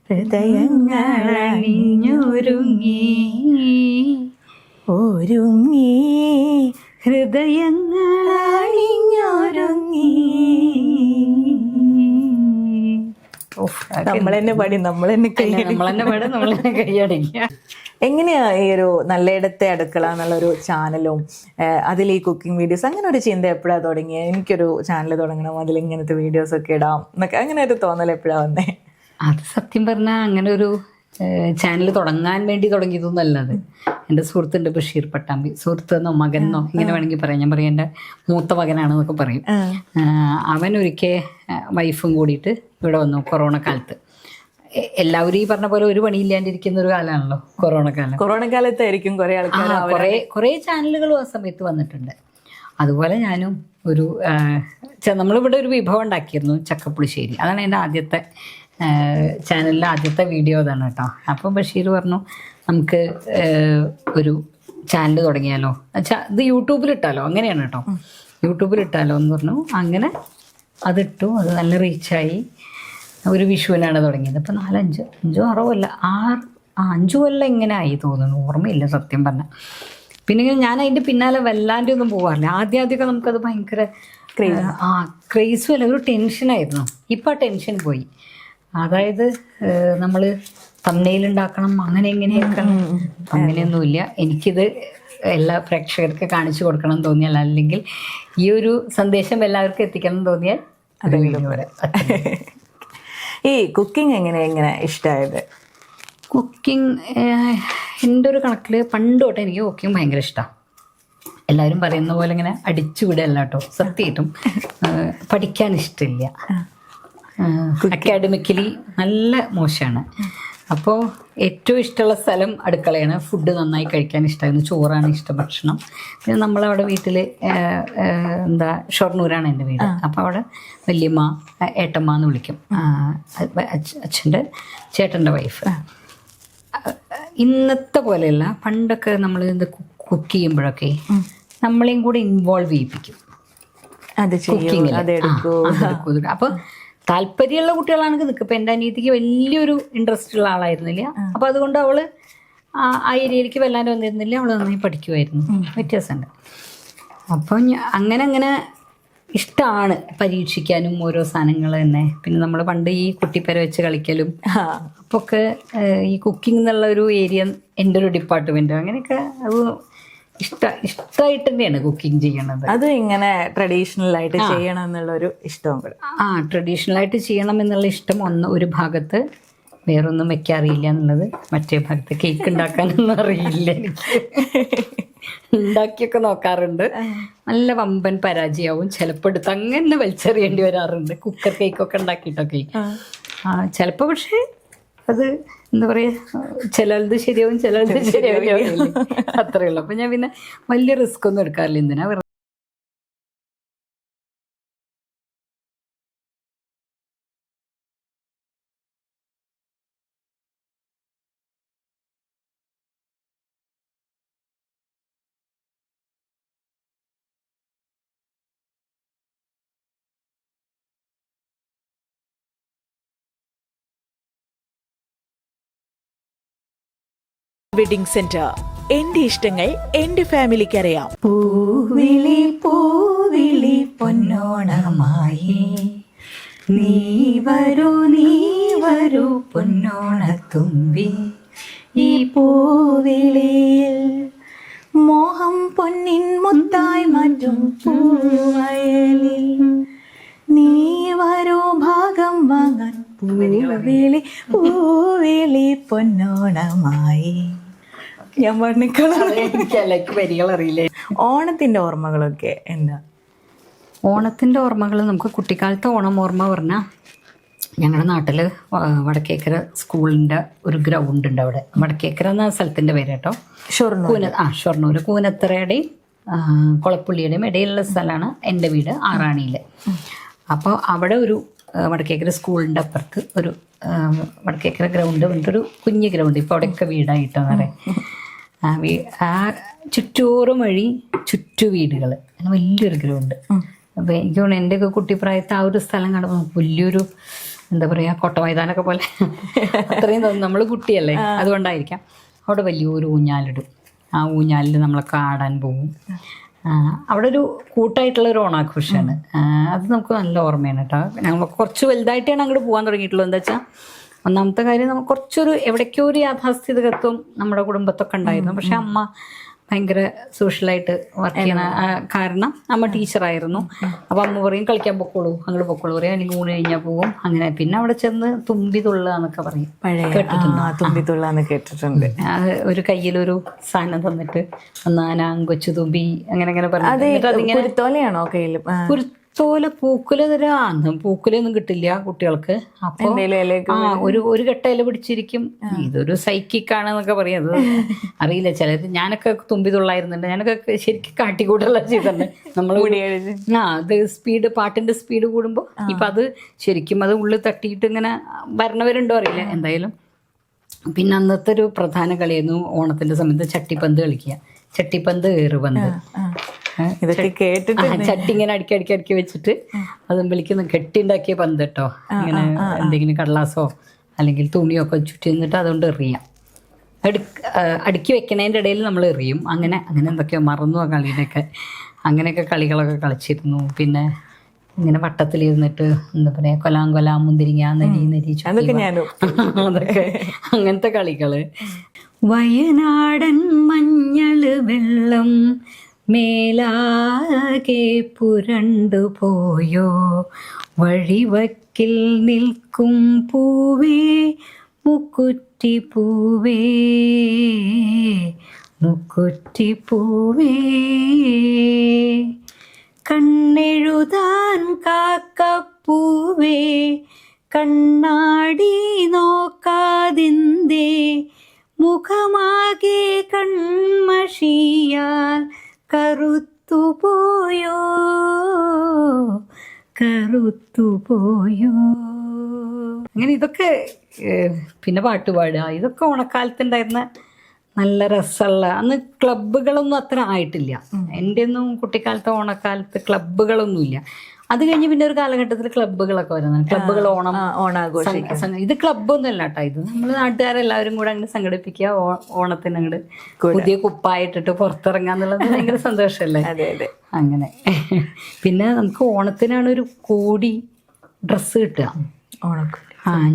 ഹൃദയങ്ങളണിഞ്ഞൊരുങ്ങി ഒരുങ്ങി ഹൃദയങ്ങളണിഞ്ഞൊരുങ്ങി. നമ്മൾ തന്നെ പാടി നമ്മൾ തന്നെ കൈയടിക്കുക. എങ്ങനെയാ ഈ ഒരു നല്ലയിടത്തെ അടുക്കള എന്നുള്ളൊരു ചാനലും അതിൽ ഈ കുക്കിംഗ് വീഡിയോസ് അങ്ങനെ ഒരു ചിന്ത എപ്പോഴാണ് തുടങ്ങിയത്? എനിക്കൊരു ചാനൽ തുടങ്ങണം, അതിൽ ഇങ്ങനത്തെ വീഡിയോസ് ഒക്കെ ഇടാം എന്നൊക്കെ അങ്ങനെ ഒരു തോന്നൽ എപ്പോഴാണ് വന്നേ? അത് സത്യം പറഞ്ഞാൽ അങ്ങനെ ഒരു ചാനൽ തുടങ്ങാൻ വേണ്ടി തുടങ്ങിയതൊന്നല്ല. അത് എൻ്റെ സുഹൃത്തുണ്ട് ബഷീർ പട്ടാമ്പി, സുഹൃത്തെന്നോ മകനെന്നോ ഇങ്ങനെ വേണമെങ്കിൽ പറയാം. ഞാൻ പറയും എൻ്റെ മൂത്ത മകനാണെന്നൊക്കെ പറയും. അവൻ ഒരിക്കൽ വൈഫും കൂടിയിട്ട് ഇവിടെ വന്നു കൊറോണ കാലത്ത്. എല്ലാവരും ഈ പറഞ്ഞ പോലെ ഒരു പണിയില്ലാണ്ടിരിക്കുന്ന ഒരു കാലമാണല്ലോ കൊറോണ കാലത്തായിരിക്കും കുറേ ആൾക്കാർ കുറേ ചാനലുകളും ആ സമയത്ത് വന്നിട്ടുണ്ട്. അതുപോലെ ഞാനും ഒരു നമ്മളിവിടെ ഒരു വിഭവം ഉണ്ടാക്കിയിരുന്നു, ചക്കപ്പുളിശ്ശേരി. അതാണ് എൻ്റെ ആദ്യത്തെ ചാനലിലെ ആദ്യത്തെ വീഡിയോ അതാണ് കേട്ടോ. അപ്പോൾ ബഷീർ പറഞ്ഞു നമുക്ക് ഒരു ചാനൽ തുടങ്ങിയാലോ, ഇത് യൂട്യൂബിലിട്ടാലോ, അങ്ങനെയാണ് കേട്ടോ, യൂട്യൂബിലിട്ടാലോ എന്ന് പറഞ്ഞു. അങ്ങനെ അതിട്ടു. അത് നല്ല റീച്ചായി. ഒരു വിഷുവിനാണ് തുടങ്ങിയത്. ഇപ്പം 5 കൊല്ലം ഇങ്ങനെ ആയി തോന്നുന്നു, ഓർമ്മയില്ല സത്യം പറഞ്ഞാൽ. പിന്നെ ഞാൻ അതിൻ്റെ പിന്നാലെ വല്ലാണ്ടൊന്നും പോകാറില്ല. ആദ്യമൊക്കെ നമുക്കത് ഭയങ്കര ക്രേസും അല്ല, ഒരു ടെൻഷനായിരുന്നു. ഇപ്പം ആ ടെൻഷൻ പോയി. അതായത് നമ്മൾ തംബ്നെയിൽ ഉണ്ടാക്കണം അങ്ങനെ എങ്ങനെയൊക്കെ, അങ്ങനെയൊന്നുമില്ല. എനിക്കിത് എല്ലാ പ്രേക്ഷകർക്ക് കാണിച്ചു കൊടുക്കണം എന്ന് തോന്നിയാൽ, അല്ലെങ്കിൽ ഈ ഒരു സന്ദേശം എല്ലാവർക്കും എത്തിക്കണം എന്ന് തോന്നിയാൽ അതെങ്കിലും വരെ. ഈ കുക്കിംഗ് എങ്ങനെ ഇഷ്ടമായത്? കുക്കിംഗ് എൻ്റെ ഒരു കണക്കിൽ പണ്ട് തൊട്ട് എനിക്ക് കുക്കിംഗ് ഭയങ്കര ഇഷ്ടമാണ്. എല്ലാവരും പറയുന്ന പോലെ ഇങ്ങനെ അടിച്ചു വിടല്ല കേട്ടോ, സത്യമായിട്ടും പഠിക്കാൻ ഇഷ്ടമില്ല. അക്കാഡമിക്കലി നല്ല മോശമാണ്. അപ്പോൾ ഏറ്റവും ഇഷ്ടമുള്ള സ്ഥലം അടുക്കളയാണ്. ഫുഡ് നന്നായി കഴിക്കാൻ ഇഷ്ടമായിരുന്നു. ചോറാണ് ഇഷ്ടം, ഭക്ഷണം. പിന്നെ നമ്മളവിടെ വീട്ടിൽ ഷൊർണൂരാണ് എൻ്റെ വീട്. അപ്പോൾ അവിടെ വല്യമ്മ, ഏട്ടമ്മ എന്ന് വിളിക്കും, അച്ഛൻ്റെ ചേട്ടൻ്റെ വൈഫ്. ഇന്നത്തെ പോലെയല്ല, പണ്ടൊക്കെ നമ്മൾ ഇത് കുക്ക് ചെയ്യുമ്പോഴൊക്കെ നമ്മളെയും കൂടെ ഇൻവോൾവ് ചെയ്യിപ്പിക്കും കുക്കിങ്ങിൽ. അപ്പോൾ താല്പര്യമുള്ള കുട്ടികളാണെങ്കിൽ നിൽക്കും. ഇപ്പം എൻ്റെ അനിയത്തിക്ക് വലിയൊരു ഇൻട്രസ്റ്റ് ഉള്ള ആളായിരുന്നില്ല. അപ്പോൾ അതുകൊണ്ട് അവൾ ആ ഏരിയയിലേക്ക് വല്ലാണ്ട് വന്നിരുന്നില്ല. അവൾ നന്നായി പഠിക്കുമായിരുന്നു. വ്യത്യാസമുണ്ട്. അപ്പോൾ അങ്ങനെ ഇഷ്ടമാണ് പരീക്ഷിക്കാനും ഓരോ സാധനങ്ങൾ തന്നെ. പിന്നെ നമ്മൾ പണ്ട് ഈ കുട്ടിപ്പര വെച്ച് കളിക്കലും അപ്പോൾ ഒക്കെ ഈ കുക്കിംഗ് എന്നുള്ള ഒരു ഏരിയ എൻ്റെ ഒരു ഡിപ്പാർട്ട്മെൻറ്റ്. അങ്ങനെയൊക്കെ അത് ഇഷ്ടമായിട്ട് തന്നെയാണ് കുക്കിംഗ് ചെയ്യണത്. അത് ഇങ്ങനെ ട്രഡീഷണൽ ആയിട്ട് ചെയ്യണം എന്നുള്ളൊരു ഇഷ്ടവും കൂടെ. ട്രഡീഷണൽ ആയിട്ട് ചെയ്യണം എന്നുള്ള ഇഷ്ടം ഒരു ഭാഗത്ത്, വേറൊന്നും വെക്കാറിയില്ല എന്നുള്ളത് മറ്റേ ഭാഗത്ത്. കേക്ക് ഉണ്ടാക്കാനൊന്നും അറിയില്ല എനിക്ക്. ഉണ്ടാക്കിയൊക്കെ നോക്കാറുണ്ട്, നല്ല വമ്പൻ പരാജയമാവും. ചിലപ്പോൾ എടുത്ത് അങ്ങനെ വലിച്ചെറിയേണ്ടി വരാറുണ്ട്. കുക്കർ കേക്കൊക്കെ ഉണ്ടാക്കിയിട്ടൊക്കെ ചിലപ്പോൾ. പക്ഷേ അത് എന്താ പറയുക, ചിലത് ശരിയാവും, ചിലത് ശരിയാവില്ല, അത്രയേ ഉള്ളൂ. അപ്പം ഞാൻ പിന്നെ വലിയ റിസ്ക് ഒന്നും എടുക്കാറില്ല. എന്തിനാ വെഡിംഗ് സെന്റർ. എന്റെ ഇഷ്ടങ്ങൾ എന്റെ ഫാമിലിക്ക് അറിയാം. പൂവിളി പൂവിളി പൊന്നോണമായി നീ വരൂ പൊന്നോണത്തുമ്പി ഈ പൂവിളിയിൽ മോഹം പൊന്നിൻ മുത്തായി മാറ്റും പൂവയലിൽ നീ വരൂ ഭാഗം വാങ്ങാൻ പൂവിളി പൂവിളി പൊന്നോണമായി. ഞാൻ എനിക്ക് വരികൾ അറിയില്ലേ. ഓണത്തിന്റെ ഓർമ്മകളൊക്കെ എന്താ? ഓണത്തിൻ്റെ ഓർമ്മകൾ നമുക്ക് കുട്ടിക്കാലത്തെ ഓണം ഓർമ്മ പറഞ്ഞാൽ ഞങ്ങളുടെ നാട്ടിൽ വടക്കേക്കര സ്കൂളിൻ്റെ ഒരു ഗ്രൗണ്ട് ഉണ്ട് അവിടെ. വടക്കേക്കര എന്ന സ്ഥലത്തിൻ്റെ പേര് കേട്ടോ. ഷൊർണൂർ കൂനത്തറയുടെയും കുളപ്പുള്ളിയുടെയും ഇടയിലുള്ള സ്ഥലമാണ് എൻ്റെ വീട്, ആറാണിയിൽ. അപ്പോൾ അവിടെ ഒരു വടക്കേക്കര സ്കൂളിൻ്റെ അപ്പുറത്ത് ഒരു വടക്കേക്കര ഗ്രൗണ്ട് പറഞ്ഞിട്ടൊരു കുഞ്ഞ് ഗ്രൗണ്ട്. ഇപ്പോൾ അവിടെയൊക്കെ വീടായിട്ടാണ് പറയാം. ആ ചുറ്റോറും വഴി ചുറ്റു വീടുകൾ, അങ്ങനെ വലിയൊരു ഗ്രൗണ്ട്. അപ്പോൾ എനിക്ക് തോന്നുന്നു എൻ്റെയൊക്കെ കുട്ടിപ്രായത്തിൽ ആ ഒരു സ്ഥലം കാണുമ്പോൾ വലിയൊരു എന്താ പറയുക, കൊട്ട മൈതാനൊക്കെ പോലെ അത്രയും തോന്നും. നമ്മൾ കുട്ടിയല്ലേ, അതുകൊണ്ടായിരിക്കാം. അവിടെ വലിയൊരു ഊഞ്ഞാലിടും. ആ ഊഞ്ഞാലിൽ നമ്മളൊക്കെ ആടാൻ പോകും. അവിടെ ഒരു കൂട്ടായിട്ടുള്ളൊരു ഓണാഘോഷമാണ്. അത് നമുക്ക് നല്ല ഓർമ്മയാണ് കേട്ടോ. ഞങ്ങൾ കുറച്ച് വലുതായിട്ടാണ് അങ്ങോട്ട് പോകാൻ തുടങ്ങിയിട്ടുള്ളൂ. എന്താ വെച്ചാൽ ഒന്നാമത്തെ കാര്യം, നമുക്ക് കുറച്ചൊരു എവിടേക്കോ ഒരു യാഥാസ്ഥിതികത്വം നമ്മുടെ കുടുംബത്തൊക്കെ ഉണ്ടായിരുന്നു. പക്ഷെ അമ്മ ഭയങ്കര സോഷ്യലായിട്ട് വർക്ക് ചെയ്യുന്ന കാരണം അമ്മ ടീച്ചറായിരുന്നു. അപ്പോൾ അമ്മ പറയും കളിക്കാൻ പൊക്കോളൂ, അങ്ങോട്ട് പൊക്കോളൂ പറയും, അല്ലെങ്കിൽ ഊണ് കഴിഞ്ഞാൽ പോകും. അങ്ങനെ പിന്നെ അവിടെ ചെന്ന് തുമ്പി തുള്ളാന്നൊക്കെ പറയും. തുമ്പി തുള്ളാന്ന് കേട്ടിട്ടുണ്ട്. ഒരു കയ്യിലൊരു സാധനം തന്നിട്ട് കൊച്ചു തുമ്പി അങ്ങനെ അങ്ങനെ പറഞ്ഞു. കുരുത്തോലയാണോ കയ്യിൽ? കുരുത്തോല പൂക്കുല തരാം. പൂക്കുലൊന്നും കിട്ടില്ല കുട്ടികൾക്ക്. അപ്പൊ ഒരു കെട്ടയില പിടിച്ചിരിക്കും. ഇതൊരു സൈക്കിക്കാണെന്നൊക്കെ പറയും. അത് അറിയില്ല ചിലർ. ഞാനൊക്കെ തുമ്പി തുള്ളായിരുന്നുണ്ട്. ഞാനൊക്കെ ശരിക്കും കാട്ടിക്കൂട്ടുള്ള ചെയ്തിട്ടുണ്ട്. നമ്മൾ അത് സ്പീഡ്, പാട്ടിന്റെ സ്പീഡ് കൂടുമ്പോൾ ഇപ്പൊ അത് ശരിക്കും അത് ഉള്ളിൽ തട്ടിയിട്ട് ഇങ്ങനെ വരണവരുണ്ടോ അറിയില്ല. എന്തായാലും പിന്നെ അന്നത്തെ ഒരു പ്രധാന കളിയായിരുന്നു ഓണത്തിന്റെ സമയത്ത് ചട്ടിപ്പന്ത് കളിക്കുക. ചട്ടിപ്പന്ത്, ഏറുപന്ത്. ഇതൊക്കെ കേട്ടിട്ട് ചട്ടി ഇങ്ങനെ അടുക്കി വെച്ചിട്ട് അതുമ്പലിക്ക് കെട്ടിണ്ടാക്കിയ പന്ത് കേട്ടോ. ഇങ്ങനെ എന്തെങ്കിലും കടലാസോ അല്ലെങ്കിൽ തുണിയോ ഒക്കെ ചുറ്റി നിന്നിട്ട് അതുകൊണ്ട് എറിയാം. അടുക്കി വെക്കണതിൻ്റെ ഇടയിൽ നമ്മൾ എറിയും. അങ്ങനെ എന്തൊക്കെയോ മറന്നു ആ കളിയുടെയൊക്കെ. അങ്ങനെയൊക്കെ കളികളൊക്കെ കളിച്ചിരുന്നു. പിന്നെ ഇങ്ങനെ വട്ടത്തിലിരുന്നിട്ട് എന്താ പറയാ, കൊലാം മുന്തിരിങ്ങ, നരി അതൊക്കെ അങ്ങനത്തെ കളികള്. വയനാടൻ മഞ്ഞള് വെള്ളം മേലാകെ പുരണ്ടു പോയോ, വഴിവക്കിൽ നിൽക്കും പൂവേ മുക്കുറ്റി പൂവേ മുക്കുറ്റി പൂവേ, കണ്ണെഴുതാൻ കാക്കപ്പൂവേ കണ്ണാടി നോക്കാതിന്തേ, മുഖമാകെ കൺമഷിയാൽ കറുത്തുപോയോ. അങ്ങനെ ഇതൊക്കെ പിന്നെ പാട്ടുപാടുക, ഇതൊക്കെ ഓണക്കാലത്തുണ്ടായിരുന്ന നല്ല രസമുള്ള. അന്ന് ക്ലബ്ബുകളൊന്നും അത്ര ആയിട്ടില്ല. എൻ്റെ ഒന്നും കുട്ടിക്കാലത്തെ ഓണക്കാലത്ത് ക്ലബ്ബുകളൊന്നുമില്ല. അത് കഴിഞ്ഞ് പിന്നെ ഒരു കാലഘട്ടത്തിൽ ക്ലബ്ബുകളൊക്കെ വരുന്നത്. ക്ലബ്ബുകൾ ഓണാഘോഷിക്കും. ഇത് ക്ലബ്ബൊന്നും അല്ല കേട്ടോ. ഇത് നമ്മൾ നാട്ടുകാരെല്ലാവരും കൂടെ അങ്ങനെ സംഘടിപ്പിക്കുക. ഓണത്തിന് അങ്ങോട്ട് പുതിയ കുപ്പായിട്ടിട്ട് പുറത്തിറങ്ങാന്നുള്ളത് ഭയങ്കര സന്തോഷമല്ലേ. അങ്ങനെ പിന്നെ നമുക്ക് ഓണത്തിനാണ് ഒരു കോടി ഡ്രസ്സ് കിട്ടുക.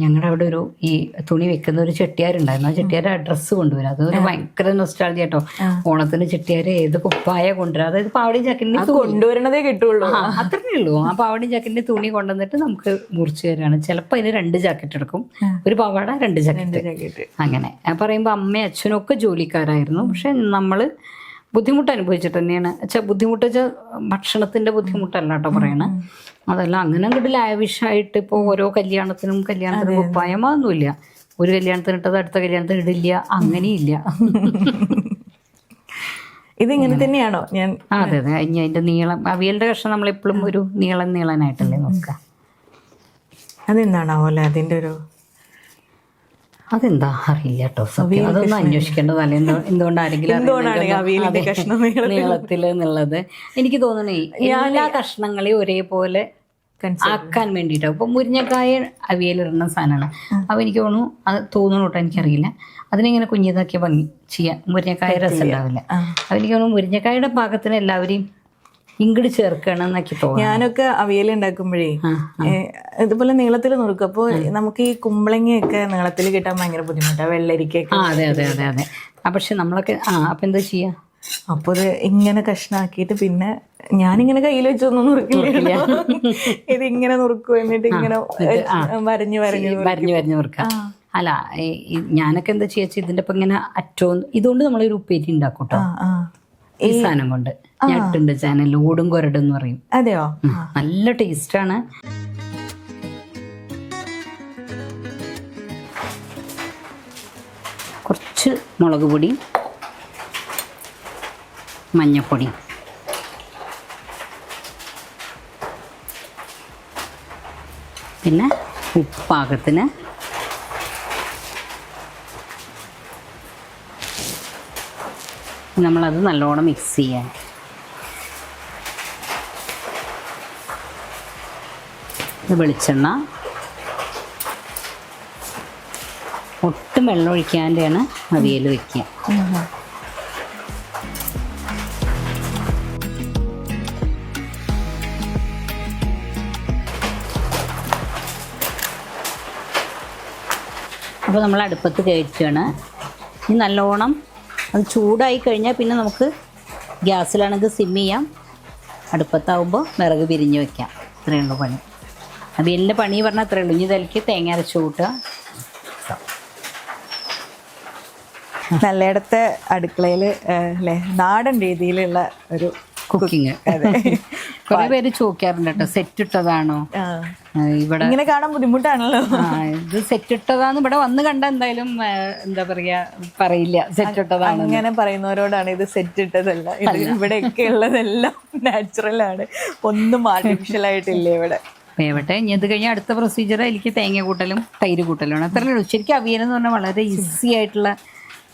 ഞങ്ങളുടെ അവിടെ ഒരു ഈ തുണി വെക്കുന്ന ഒരു ചെട്ടിയാരുണ്ടായിരുന്നു. ആ ചെട്ടിയാർ ഡ്രസ്സ് കൊണ്ടുവരും. അതൊരു ഭയങ്കര നൊസ്റ്റാൾജിയ കേട്ടോ. ഓണത്തിന് ചെട്ടിയാർ ഏത് കുപ്പായ കൊണ്ടുവരാം. അതായത് പാവടിയും ജാക്കറ്റിന്റെ കൊണ്ടുവരണതേ കിട്ടുള്ളൂ, അത്രേ ഉള്ളൂ. ആ പാവടിയും ജാക്കറ്റിന്റെ തുണി കൊണ്ടുവന്നിട്ട് നമുക്ക് മുറിച്ച് തരാണ്. ചിലപ്പോൾ അതിന് 2 ജാക്കറ്റ് എടുക്കും. ഒരു പാവാട 2 ജാക്കറ്റ്. അങ്ങനെ പറയുമ്പോൾ അമ്മയും അച്ഛനും ഒക്കെ ജോലിക്കാരായിരുന്നു. പക്ഷെ നമ്മള് ബുദ്ധിമുട്ട് അനുഭവിച്ചിട്ട് തന്നെയാണ്. ബുദ്ധിമുട്ട് വെച്ചാൽ ഭക്ഷണത്തിന്റെ ബുദ്ധിമുട്ടല്ല കേട്ടോ പറയണ. അതല്ല അങ്ങനെ അങ്ങോട്ട് ലാവിഷായിട്ട് ഇപ്പോൾ ഓരോ കല്യാണത്തിനും കുപ്പായമൊന്നുമില്ല. ഒരു കല്യാണത്തിന് ഇട്ടത് അടുത്ത കല്യാണത്തിന് ഇടില്ല, അങ്ങനെയില്ല. ഇതിങ്ങനെ തന്നെയാണോ? ഞാൻ അതെ ഇനി അതിന്റെ നീളം, അവിയലിന്റെ കഷ്ണം നമ്മളെപ്പോഴും ഒരു നീളനായിട്ടല്ലേ നോക്കുക. അതെന്താണാവോലെ അതിന്റെ ഒരു, അതെന്താ അറിയില്ല കേട്ടോ. അതൊന്നും അന്വേഷിക്കേണ്ടതല്ല. എന്തുകൊണ്ട് ആരെങ്കിലും നീളത്തില് എന്നുള്ളത് എനിക്ക് തോന്നണേ എല്ലാ കഷ്ണങ്ങളെയും ഒരേപോലെ ആക്കാൻ വേണ്ടിയിട്ടാണ്. ഇപ്പൊ മുരിങ്ങക്കായ അവിയലിടുന്ന സാധനമാണ്. അപ്പൊ എനിക്ക് തോന്നുന്നു അത് തോന്നുന്നു കേട്ടോ, എനിക്കറിയില്ല. അതിനിങ്ങനെ കുഞ്ഞിതാക്കി ഭംഗി ചെയ്യാൻ മുരിങ്ങക്കായ രസം ഉണ്ടാവില്ല. അപ്പൊ എനിക്ക് തോന്നുന്നു മുരിങ്ങക്കായുടെ പാകത്തിന് എല്ലാവരെയും ഇങ്ങോട്ട് ചേർക്കണം എന്നൊക്കെ തോന്നുന്നു. ഞാനൊക്കെ അവിയൽ ഉണ്ടാക്കുമ്പോഴേ ഇതുപോലെ നീളത്തിൽ നുറുക്കും. അപ്പോൾ നമുക്ക് ഈ കുമ്പളങ്ങയൊക്കെ നീളത്തിൽ കിട്ടാൻ ഭയങ്കര ബുദ്ധിമുട്ടാണ്, വെള്ളരിക്കൊക്കെ. അതെ അതെ അതെ അതെ. പക്ഷെ നമ്മളൊക്കെ അപ്പൊ എന്താ ചെയ്യാ, അപ്പോൾ ഇത് ഇങ്ങനെ കഷ്ണാക്കിയിട്ട് പിന്നെ ഞാനിങ്ങനെ കയ്യിൽ വെച്ചൊന്നും നുറുക്കില്ല, ഇതിങ്ങനെ നുറുക്കും. എന്നിട്ട് ഇങ്ങനെ വരഞ്ഞു നുറുക്കാം. അല്ല ഞാനൊക്കെ എന്താ ചെയ്യാ, ഇതിന്റെ ഒപ്പം ഇങ്ങനെ അറ്റവും ഇതുകൊണ്ട് നമ്മളൊരു ഉപ്പേരി ഉണ്ടാക്കും കേട്ടോ. ഈ സാധനം കൊണ്ട് ഞട്ടുണ്ട് ചാനൽ ഓടും കൊരടും എന്ന് പറയും. അതെയോ? നല്ല ടേസ്റ്റാണ്. കുറച്ച് മുളക് പൊടി, മഞ്ഞപ്പൊടി, പിന്നെ ഉപ്പാകത്തിന്, നമ്മളത് നല്ലോണം മിക്സ് ചെയ്യാൻ. ഇത് വെളിച്ചെണ്ണ, ഒട്ടും വെള്ളം ഒഴിക്കാതെയാണ് അവിയൽ വയ്ക്കുക. അപ്പോൾ നമ്മൾ അടുപ്പത്ത് കയറ്റുകയാണ്. ഇനി നല്ലോണം അത് ചൂടായി കഴിഞ്ഞാൽ പിന്നെ നമുക്ക് ഗ്യാസിലാണെങ്കിൽ സിം ചെയ്യാം, അടുപ്പത്താവുമ്പോൾ വിറക് പിരിഞ്ഞ് വയ്ക്കാം. ഇത്രയേ ഉള്ളൂ പണി. അവിയലിൻ്റെ പണി പറഞ്ഞാൽ അത്രയേ ഉള്ളൂ. ഇനി ഇതിലേക്ക് തേങ്ങ അരച്ച് കൂട്ടുക. നല്ലയിടത്തെ അടുക്കളയിൽ അല്ലേ, നാടൻ രീതിയിലുള്ള ഒരു കുക്കിങ്. കുറെ പേര് ചോദിക്കാറുണ്ട് കേട്ടോ, സെറ്റ് ഇട്ടതാണോ ഇവിടെ, ഇങ്ങനെ കാണാൻ ബുദ്ധിമുട്ടാണല്ലോ. ഇത് സെറ്റ് ഇട്ടതാന്ന് ഇവിടെ വന്ന് കണ്ട എന്തായാലും എന്താ പറയാ പറയില്ല, സെറ്റ് ഇട്ടതാണ്. അങ്ങനെ പറയുന്നവരോടാണ് ഇത് സെറ്റ് ഇട്ടതല്ല, ഇത് ഇവിടെയൊക്കെ ഉള്ളതെല്ലാം നാച്ചുറൽ ആണ്, ഒന്നും ആർട്ടിഫിഷ്യൽ ആയിട്ടില്ല ഇവിടെ. വേവട്ടെ. ഇനി അത് കഴിഞ്ഞാൽ അടുത്ത പ്രൊസീജിയർ എനിക്ക് തേങ്ങ കൂട്ടലും തൈര് കൂട്ടലുമാണ്. അത്രയേ ഉള്ളൂ. ശരിക്കും അവിയലെന്ന് പറഞ്ഞാൽ വളരെ ഈസി ആയിട്ടുള്ള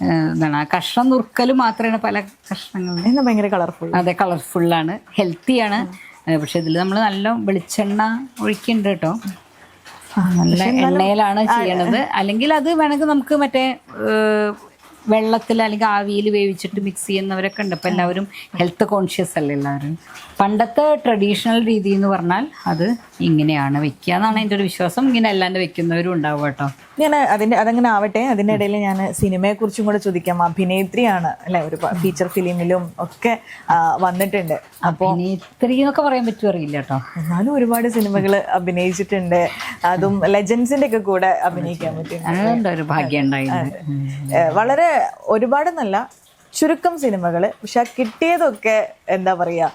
എന്താണ്, ആ കഷ്ണം നുറുക്കലും മാത്രമാണ് പല കഷ്ണങ്ങളും. ഭയങ്കര കളർഫുൾ. അതെ, കളർഫുള്ളാണ്, ഹെൽത്തിയാണ്. പക്ഷെ ഇതിൽ നമ്മൾ നല്ല വെളിച്ചെണ്ണ ഒഴിക്കുന്നുണ്ട് കേട്ടോ. നല്ല എണ്ണയിലാണ് ചെയ്യണത്. അല്ലെങ്കിൽ അത് വേണമെങ്കിൽ നമുക്ക് മറ്റേ വെള്ളത്തിൽ അല്ലെങ്കിൽ ആവിയിൽ വേവിച്ചിട്ട് മിക്സ് ചെയ്യുന്നവരൊക്കെ ഉണ്ട്. ഇപ്പം എല്ലാവരും ഹെൽത്ത് കോൺഷ്യസ് അല്ലേ എല്ലാവരും. പണ്ടത്തെ ട്രഡീഷണൽ രീതി എന്ന് പറഞ്ഞാൽ അത് ഇങ്ങനെയാണ് വെക്കുക എന്നാണ് എൻ്റെ ഒരു വിശ്വാസം. ഇങ്ങനെ അല്ലാണ്ട് വെക്കുന്നവരും ഉണ്ടാവും കേട്ടോ. ഞാൻ അതങ്ങനെ ആവട്ടെ. അതിൻ്റെ ഇടയിൽ ഞാൻ സിനിമയെ കുറിച്ചും കൂടെ ചോദിക്കാം. അഭിനേത്രിയാണ് അല്ലെ, ഒരു ഫീച്ചർ ഫിലിമിലും ഒക്കെ വന്നിട്ടുണ്ട്. അപ്പോൾ അഭിനേത്രി എന്നൊക്കെ പറയാൻ പറ്റും അറിയില്ല കേട്ടോ, എന്നാലും ഒരുപാട് സിനിമകൾ അഭിനയിച്ചിട്ടുണ്ട്. അതും ലെജൻസിന്റെ ഒക്കെ കൂടെ അഭിനയിക്കാൻ പറ്റും. ഒരു ഭാഗ്യം ഉണ്ടായിരുന്നു. വളരെ ഒരുപാട് നല്ല ചുരുക്കം സിനിമകൾ, പക്ഷെ കിട്ടിയതൊക്കെ എന്താ പറയാ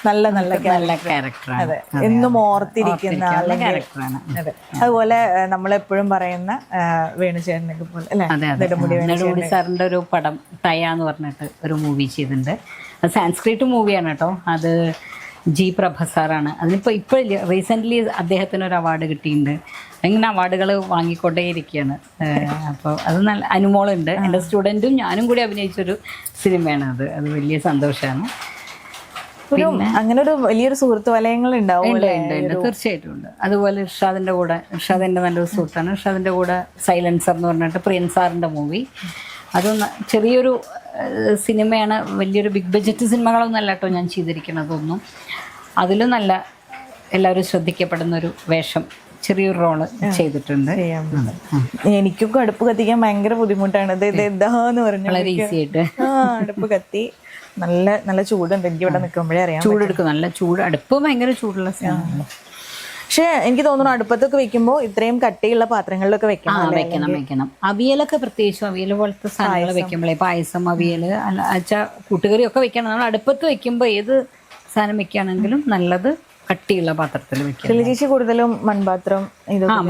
നല്ല നല്ല ക്യാരക്ടറാണ്. അതെ, എന്നും ഓർത്തിരിക്കുന്ന ക്യാരക്ടറാണ്. അതെ. അതുപോലെ നമ്മളെപ്പോഴും പറയുന്ന വേണുചേട്ടനൊക്കെ പോലെ അല്ലെ, നെടുമുടി സാറിന്റെ ഒരു പടം ടയ എന്ന് പറഞ്ഞിട്ട് ഒരു മൂവി ചെയ്തിട്ടുണ്ട്. അത് സാൻസ്ക്രിറ്റ് മൂവിയാണ് കേട്ടോ. അത് ജി പ്രഭ സാറാണ്. അതിനിപ്പോൾ റീസെൻ്റ്ലി അദ്ദേഹത്തിന് ഒരു അവാർഡ് കിട്ടിയിട്ടുണ്ട്. ഇങ്ങനെ അവാർഡുകൾ വാങ്ങിക്കൊണ്ടേയിരിക്കുകയാണ്. അപ്പോൾ അത് നല്ല അനുമോളുണ്ട്, എൻ്റെ സ്റ്റുഡൻറ്റും ഞാനും കൂടി അഭിനയിച്ചൊരു സിനിമയാണ് അത്. അത് വലിയ സന്തോഷമാണ്. അങ്ങനെ ഒരു വലിയൊരു സുഹൃത്ത് വലയങ്ങൾ ഉണ്ടാവും. തീർച്ചയായിട്ടും ഉണ്ട്. അതുപോലെ ഇർഷാദിൻ്റെ കൂടെ, ഇർഷാദ് എൻ്റെ നല്ലൊരു സുഹൃത്താണ്. ഇർഷാദിൻ്റെ കൂടെ സൈലൻസർ എന്ന് പറഞ്ഞിട്ട് പ്രിയൻ സാറിൻ്റെ മൂവി, അതൊന്ന് ചെറിയൊരു സിനിമയാണ്. വലിയൊരു ബിഗ് ബഡ്ജറ്റ് സിനിമകളൊന്നും അല്ല കേട്ടോ ഞാൻ ചെയ്തിരിക്കുന്നതൊന്നും. അതിലും നല്ല എല്ലാവരും ശ്രദ്ധിക്കപ്പെടുന്ന ഒരു വേഷം, ചെറിയൊരു റോള് ചെയ്തിട്ടുണ്ട്. എനിക്കൊക്കെ അടുപ്പ് കത്തിക്കാൻ ഭയങ്കര ബുദ്ധിമുട്ടാണ്. ഇത് എന്താന്ന് പറഞ്ഞു വളരെ ഈസി ആയിട്ട് അടുപ്പ് കത്തി നല്ല നല്ല ചൂടുണ്ട്. എനിക്ക് ഇവിടെ നിൽക്കുമ്പോഴേ അറിയാം, ചൂടെടുക്കും. നല്ല ചൂട്, അടുപ്പ് ഭയങ്കര ചൂടുള്ള സാധനമാണ്. പക്ഷെ എനിക്ക് തോന്നുന്നു അടുപ്പത്തൊക്കെ വെക്കുമ്പോൾ ഇത്രയും കട്ടിയുള്ള പാത്രങ്ങളിലൊക്കെ വെക്കണം. അവിയലൊക്കെ പ്രത്യേകിച്ചും അവിയൽ പോലത്തെ സാധനങ്ങൾ വെക്കുമ്പോഴേ, പായസം, അവിയൽ, കൂട്ടുകറിയൊക്കെ വെക്കണം. നമ്മൾ അടുപ്പത്ത് വെക്കുമ്പോൾ ഏത് സാധനം വെക്കുകയാണെങ്കിലും നല്ലത് കട്ടിയുള്ള പാത്രത്തിൽ വെക്കണം. ചേച്ചി കൂടുതലും മൺപാത്രം,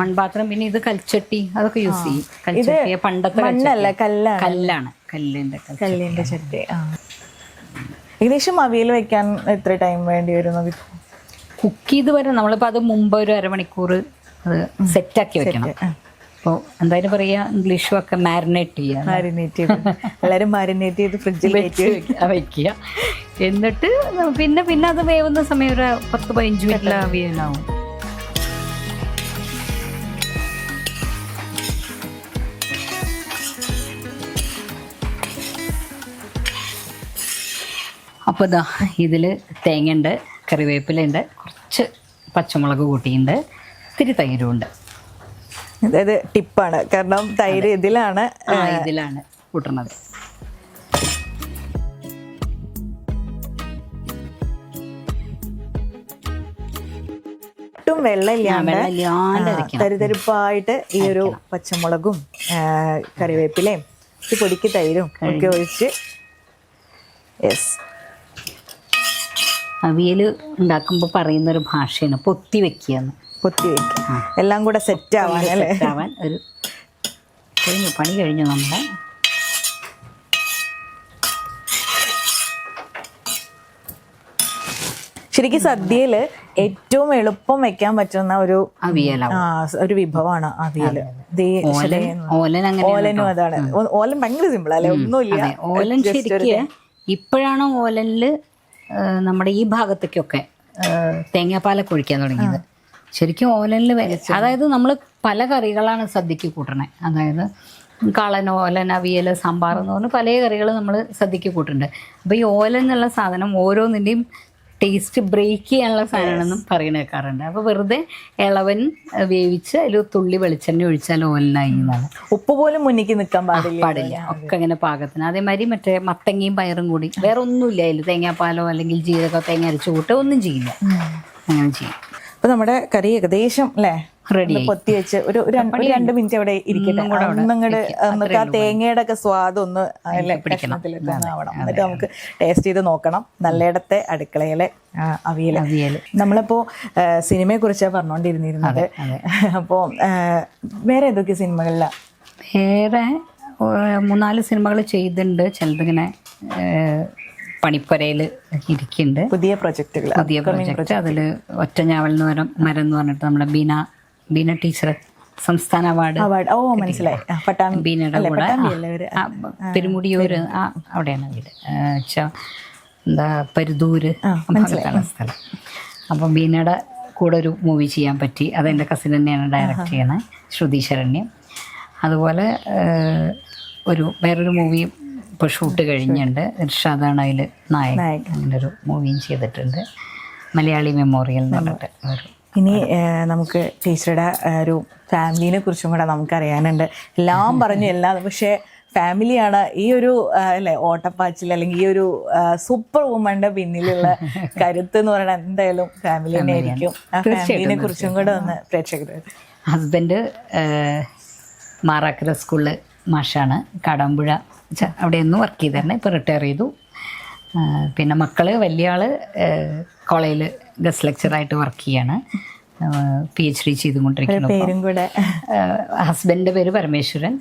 മൺപാത്രം, പിന്നെ ഇത് കൽച്ചട്ടി, അതൊക്കെ യൂസ് ചെയ്യും. കൽച്ചട്ടി പണ്ടത്തെ കല്ലാണ്, കല്ലിന്റെ ചട്ടി. ഏകദേശം അവിയൽ വെക്കാൻ എത്ര ടൈം വേണ്ടി വരുന്നത്? കുക്ക് ചെയ്ത് വരാൻ നമ്മളിപ്പോൾ അത് മുമ്പ് ഒരു അരമണിക്കൂർ അത് സെറ്റാക്കി വെക്കണം. അപ്പോൾ എന്തായാലും പറയുക, ഇംഗ്ലീഷും ഒക്കെ മാരിനേറ്റ് ചെയ്യുക. എല്ലാവരും മാരിനേറ്റ് ചെയ്ത് ഫ്രിഡ്ജിൽ വയ്ക്കുക. എന്നിട്ട് പിന്നെ അത് വേവുന്ന സമയം ഒരു 10-15 മിനിറ്റിൽ അവിയലാവും. അപ്പോൾ ഇതാ ഇതിൽ തേങ്ങയുണ്ട്, കറിവേപ്പിലുണ്ട്, കുറച്ച് പച്ചമുളക് കൂട്ടിയുണ്ട്, ഇത്തിരി തൈരുമുണ്ട്. അതായത് ടിപ്പാണ്, കാരണം തൈര് ഇതിലാണ് ഇതിലാണ് കൂട്ടുന്നത്. ഒട്ടും വെള്ളമില്ലാണ്ട് വെള്ളമില്ലാണ്ട് അരയ്ക്കണം. തരിതരിപ്പായിട്ട് ഈ ഒരു പച്ചമുളകും കറിവേപ്പിലയും ഈ പൊടിക്ക് തൈരും ഒക്കെ ഒഴിച്ച് അവിയൽ ഉണ്ടാക്കുമ്പോൾ പറയുന്നൊരു ഭാഷയാണ് പൊത്തി വെക്കുകയെന്ന്. പൊത്തി വെക്കുക, എല്ലാം കൂടെ സെറ്റ് ആവാൻ അല്ലേ? ആവാൻ ഒരു പണി കഴിഞ്ഞു നമ്മുടെ. ശരിക്കും സദ്യയില് ഏറ്റവും എളുപ്പം വെക്കാൻ പറ്റുന്ന ഒരു ഒരു വിഭവമാണ് അവിയല്. ഓലനും അതാണ്. ഓലൻ ഭയങ്കര സിമ്പിൾ അല്ലെ, ഒന്നുമില്ല. ഓലൻ ശരിക്കും ഇപ്പോഴാണ് ഓലനില് നമ്മുടെ ഈ ഭാഗത്തേക്കൊക്കെ തേങ്ങാപ്പാലൊക്കെ ഒഴിക്കാൻ തുടങ്ങിയത്. ശരിക്കും ഓലനിൽ അതായത് നമ്മൾ പല കറികളാണ് സദ്യക്ക് കൂട്ടണേ. അതായത് കളൻ, ഓലൻ, അവിയൽ, സാമ്പാർ എന്ന് പറഞ്ഞ് പല കറികൾ നമ്മൾ സദ്യക്ക് കൂട്ടുന്നുണ്ട്. അപ്പോൾ ഈ ഓലൻ എന്നുള്ള സാധനം ഓരോന്നിൻ്റെയും ടേസ്റ്റ് ബ്രേക്ക് ചെയ്യാനുള്ള സാധനമാണെന്നും പറയണ കേൾക്കാറുണ്ട്. അപ്പോൾ വെറുതെ ഇളവൻ വേവിച്ച് അതിൽ തുള്ളി വെളിച്ചെണ്ണ ഒഴിച്ചാൽ ഓലനായി എന്നാണ്. ഉപ്പ് പോലും മുന്നിക്ക് നിൽക്കാൻ പാടില്ല, ഒക്കെ അങ്ങനെ പാകത്തിന്. അതേമാതിരി മറ്റേ മത്തങ്ങയും പയറും കൂടി, വേറെ ഒന്നുമില്ല അതിൽ, തേങ്ങാപ്പാലോ അല്ലെങ്കിൽ ജീരകോ തേങ്ങ അരച്ച് കൂട്ടോ ഒന്നും ചെയ്യില്ല, അങ്ങനെ ചെയ്യും. അപ്പൊ നമ്മുടെ കറി ഏകദേശം അല്ലേ റെഡി പൊത്തി വെച്ച് ഒരു 2 മിനിറ്റ് അവിടെ ഇരിക്കട്ടെ. ഒന്നങ്ങട് നമുക്ക് ആ തേങ്ങയുടെ ഒക്കെ സ്വാദ് ഒന്ന് ആവണം. എന്നിട്ട് നമുക്ക് ടേസ്റ്റ് ചെയ്ത് നോക്കണം. നല്ലയിടത്തെ അടുക്കളയിലെ അവിയൽ. നമ്മളിപ്പോ സിനിമയെ കുറിച്ചാണ് പറഞ്ഞുകൊണ്ടിരുന്നിരുന്നത്. അപ്പോ വേറെ ഏതൊക്കെ സിനിമകളിലാ? വേറെ 3-4 സിനിമകൾ ചെയ്തിട്ടുണ്ട്. ചിലതിങ്ങനെ പണിപ്പുരയിൽ ഇരിക്കുന്നുണ്ട്. പുതിയ പ്രൊജക്ട്. അതിൽ ഒറ്റഞ്ഞാവൽ മരം എന്ന് പറഞ്ഞിട്ട് നമ്മുടെ ബീന ടീച്ചർ സംസ്ഥാന അവാർഡ്. മനസ്സിലായി. ബീനയുടെ കൂടെ പെരുമുടിയൂര് അവിടെയാണ് വീട്. എന്താ പരുദൂര് സ്ഥലം. അപ്പം ബീനയുടെ കൂടെ ഒരു മൂവി ചെയ്യാൻ പറ്റി. അതെൻ്റെ കസിൻ തന്നെയാണ് ഡയറക്റ്റ് ചെയ്യണത്, ശ്രുതി ശരണ്യം. അതുപോലെ വേറൊരു മൂവി ഇപ്പോൾ ഷൂട്ട് കഴിഞ്ഞിട്ടുണ്ട്. ഇർഷാദാണ് അതിൽ നായകൻ. അങ്ങനെ ഒരു മൂവിയും ചെയ്തിട്ടുണ്ട്, മലയാളി മെമ്മോറിയൽ എന്ന് പറഞ്ഞിട്ട്. ഇനി നമുക്ക് ടീച്ചറുടെ ഒരു ഫാമിലിനെ കുറിച്ചും കൂടെ നമുക്കറിയാനുണ്ട്. എല്ലാം പറഞ്ഞു എല്ലാം, പക്ഷേ ഫാമിലിയാണ് ഈ ഒരു അല്ലെ ഓട്ടപ്പാച്ചിൽ അല്ലെങ്കിൽ ഈ ഒരു സൂപ്പർ വുമന്റെ പിന്നിലുള്ള കരുത്ത് എന്ന് പറയുന്നത് എന്തായാലും ഫാമിലി തന്നെ ആയിരിക്കും. ആ ഫാമിലിനെ കുറിച്ചും കൂടെ ഒന്ന് പ്രേക്ഷകർ. ഹസ്ബൻഡ് മാറാക്കര സ്കൂളിൽ മാഷാണ്, കാടാമ്പുഴ അവിടെയൊന്നും വർക്ക് ചെയ്തിരുന്നത്, ഇപ്പോൾ റിട്ടയർ ചെയ്തു. പിന്നെ മക്കള്, വലിയ ആള് കോളേജിൽ ഗസ്റ്റ് ലെക്ചറായിട്ട് വർക്ക് ചെയ്യാണ്, PhD ചെയ്തുകൊണ്ടിരിക്കുന്നു. ഹസ്ബൻഡിൻ്റെ പേര് പരമേശ്വരൻ,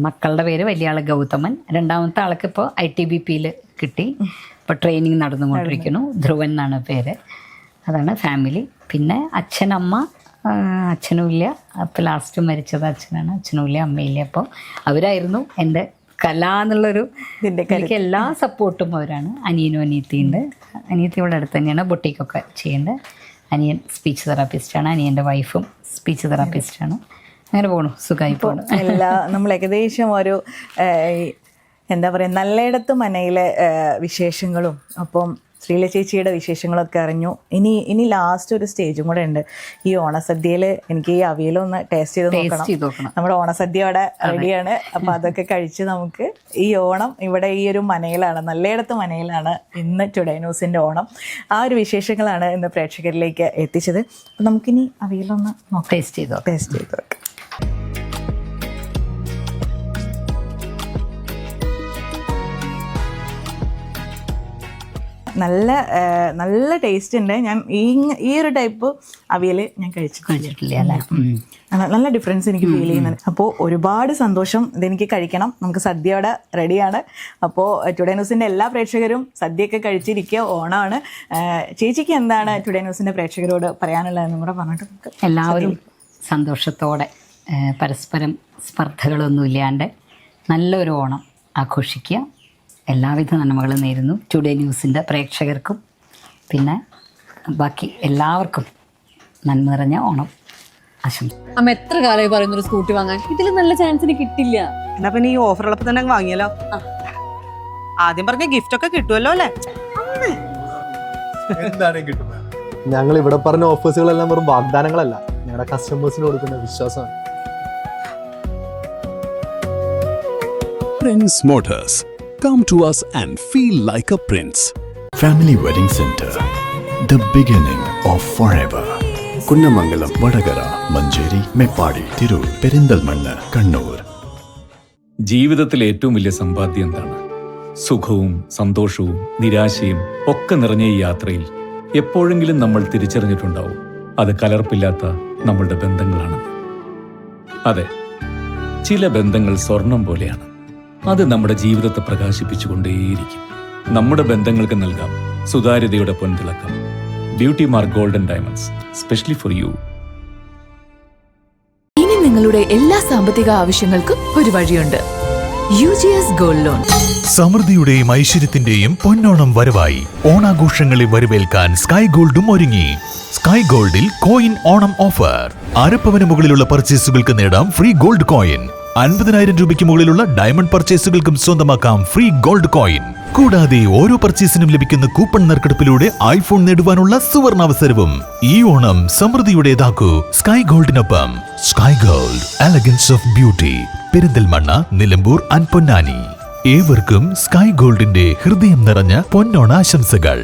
മക്കളുടെ പേര് വലിയ ആള് ഗൗതമൻ, രണ്ടാമത്തെ ആൾക്ക് ഇപ്പോൾ ITBPയിൽ കിട്ടി, ഇപ്പോൾ ട്രെയിനിങ് നടന്നുകൊണ്ടിരിക്കുന്നു. ധ്രുവൻ എന്നാണ് പേര്. അതാണ് ഫാമിലി. പിന്നെ അച്ഛനമ്മ, അച്ഛനുമില്ല, അപ്പോൾ ലാസ്റ്റ് മരിച്ചത് അച്ഛനാണ്, അച്ഛനുമില്ല അമ്മയില്ല. അപ്പോൾ അവരായിരുന്നു എൻ്റെ കല എന്നുള്ളൊരു എനിക്ക് എല്ലാ സപ്പോർട്ടും അവരാണ്. അനിയനും അനിയത്തിയുണ്ട്. അനിയത്തി ഇവിടെ അടുത്ത് തന്നെയാണ്, ബൊട്ടിക്കൊക്കെ ചെയ്യുന്നുണ്ട്. അനിയൻ സ്പീച്ച് തെറാപ്പിസ്റ്റാണ്, അനിയൻ്റെ വൈഫും സ്പീച്ച് തെറാപ്പിസ്റ്റാണ്. അങ്ങനെ പോണു, സുഖമായി പോണു. നമ്മൾ ഏകദേശം ഒരു എന്താ പറയുക, നല്ലയിടത്ത് മനയിലെ വിശേഷങ്ങളും ഒപ്പം ശ്രീല ചേച്ചിയുടെ വിശേഷങ്ങളൊക്കെ അറിഞ്ഞു. ഇനി ലാസ്റ്റ് ഒരു സ്റ്റേജും കൂടെ ഉണ്ട്. ഈ ഓണസദ്യയിൽ എനിക്ക് ഈ അവിയലൊന്ന് ടേസ്റ്റ് ചെയ്ത് നോക്കണം. നമ്മുടെ ഓണസദ്യ അവിടെ റെഡിയാണ്. അപ്പം അതൊക്കെ കഴിച്ച് നമുക്ക് ഈ ഓണം ഇവിടെ ഈ ഒരു മനയിലാണ്, നല്ലയിടത്ത് മനയിലാണ് ഇന്ന് ടുഡേ ന്യൂസിൻ്റെ ഓണം. ആ ഒരു വിശേഷങ്ങളാണ് ഇന്ന് പ്രേക്ഷകരിലേക്ക് എത്തിച്ചത്. അപ്പം നമുക്കിനി അവിയലൊന്ന് ടേസ്റ്റ് ചെയ്ത് നോക്കാം. നല്ല ടേസ്റ്റ് ഉണ്ട്. ഞാൻ ഈ ഒരു ടൈപ്പ് അവിയൽ ഞാൻ കഴിച്ചിട്ടില്ല. നല്ല ഡിഫറൻസ് എനിക്ക് ഫീൽ ചെയ്യുന്നുണ്ട്. അപ്പോൾ ഒരുപാട് സന്തോഷം. ഇതെനിക്ക് കഴിക്കണം. നമുക്ക് സദ്യയോടെ റെഡിയാണ്. അപ്പോൾ ടുഡേ ന്യൂസിൻ്റെ എല്ലാ പ്രേക്ഷകരും സദ്യയൊക്കെ കഴിച്ചിരിക്കുക. ഓണമാണ്. ചേച്ചിക്ക് എന്താണ് ടുഡേ ന്യൂസിൻ്റെ പ്രേക്ഷകരോട് പറയാനുള്ളതെന്നും കൂടെ പറഞ്ഞിട്ട് എല്ലാവരും സന്തോഷത്തോടെ പരസ്പരം സ്പർദ്ധകളൊന്നുമില്ലാണ്ട് നല്ലൊരു ഓണം ആഘോഷിക്കുക. എല്ലാവിധ നന്മകളും നേരുന്നു ടുഡേ ന്യൂസിൻ്റെ പ്രേക്ഷകർക്കും പിന്നെ ബാക്കി എല്ലാവർക്കും നന്മ നിറഞ്ഞ ഓണം ആശംസ. അമ്മ എത്ര കാലമായി പറയുന്നൊരു സ്കൂട്ടി വാങ്ങാൻ, ഇതിൽ നല്ല ചാൻസിന് കിട്ടില്ല. എന്നാ പിന്നെ ഈ ഓഫർ ഉള്ളപ്പോ തന്നെ വാങ്ങിയാലോ? ആദ്യം പറഞ്ഞ ഗിഫ്റ്റ് ഒക്കെ കിട്ടുമല്ലോ അല്ലേ? എന്താണ് കിട്ടും ഞങ്ങൾ ഇവിടെ പറഞ്ഞ ഓഫേഴ്സുകളെല്ലാം വെറും വാഗ്ദാനങ്ങളല്ല, ഞങ്ങളുടെ കസ്റ്റമേഴ്സിന് കൊടുക്കുന്ന വിശ്വാസമാണ്. Prince Motors. Come to us and feel like a prince. Family Wedding Center, the beginning of forever. Kunnamangalam, Vadakara, Manjeri, Meppadi, Tirur, Perinthalmanna, Kannur. ജീവിതത്തിലെ ഏറ്റവും വലിയ സമ്പാദ്യം എന്താണ്? സുഖവും സന്തോഷവും നിരാശയും ഒക്കെ നിറഞ്ഞ ഈ യാത്രയിൽ എപ്പോഴെങ്കിലും നമ്മൾ തിരിച്ചറിഞ്ഞിട്ടുണ്ടാവും അത് കലർപ്പില്ലാത്ത നമ്മളുടെ ബന്ധങ്ങളാണ്. അതെ, ചില ബന്ധങ്ങൾ സ്വർണം പോലെയാണ്. അത് നമ്മുടെ ജീവിതത്തെ പ്രകാശിപ്പിച്ചുകൊണ്ടേയിരിക്കും. നമ്മുടെ ബന്ധങ്ങൾക്ക് നൽകാം സുതാര്യതയുടെ പൊൻതിളക്കം. Beauty mark golden diamonds, specially for you. ഇനി നിങ്ങളുടെ എല്ലാ സാമ്പത്തിക ആവശ്യങ്ങൾക്കും ഒരു വഴിയുണ്ട്. UGS gold loan. സമൃദ്ധിയുടെയും ഐശ്വര്യത്തിന്റെയും പൊന്നോണം വരവായി. ഓണാഘോഷങ്ങളെ വരവേൽക്കാൻ സ്കൈ ഗോൾഡും ഒരുങ്ങി. സ്കൈ ഗോൾഡിൽ കോയിൻ ഓണം ഓഫർ. അരപ്പവന് മുകളിലുള്ള പർച്ചേസുകൾക്ക് നേടാം ഫ്രീ ഗോൾഡ് കോയിൻ. 50,000 രൂപയ്ക്ക് മുകളിലുള്ള ഡയമണ്ട് പർച്ചേസുകൾക്കും സ്വന്തമാക്കാം ഫ്രീ ഗോൾഡ് കോയിൻ. കൂടാതെ ഓരോ പർച്ചേസിനും ലഭിക്കുന്ന കൂപ്പൺ നറുക്കെടുപ്പിലൂടെ ഐഫോൺ നേടുവാനുള്ള സുവർണാവസരവും. ഈ ഓണം സമൃദ്ധിയുടേതാക്കൂ സ്കൈ ഗോൾഡിനൊപ്പം. Sky gold, elegance of beauty. Perinthalmanna, Nilambur and Ponnani. ഏവർക്കും സ്കൈ ഗോൾഡിന്റെ ഹൃദയം നിറഞ്ഞ പൊന്നോണാശംസകൾ.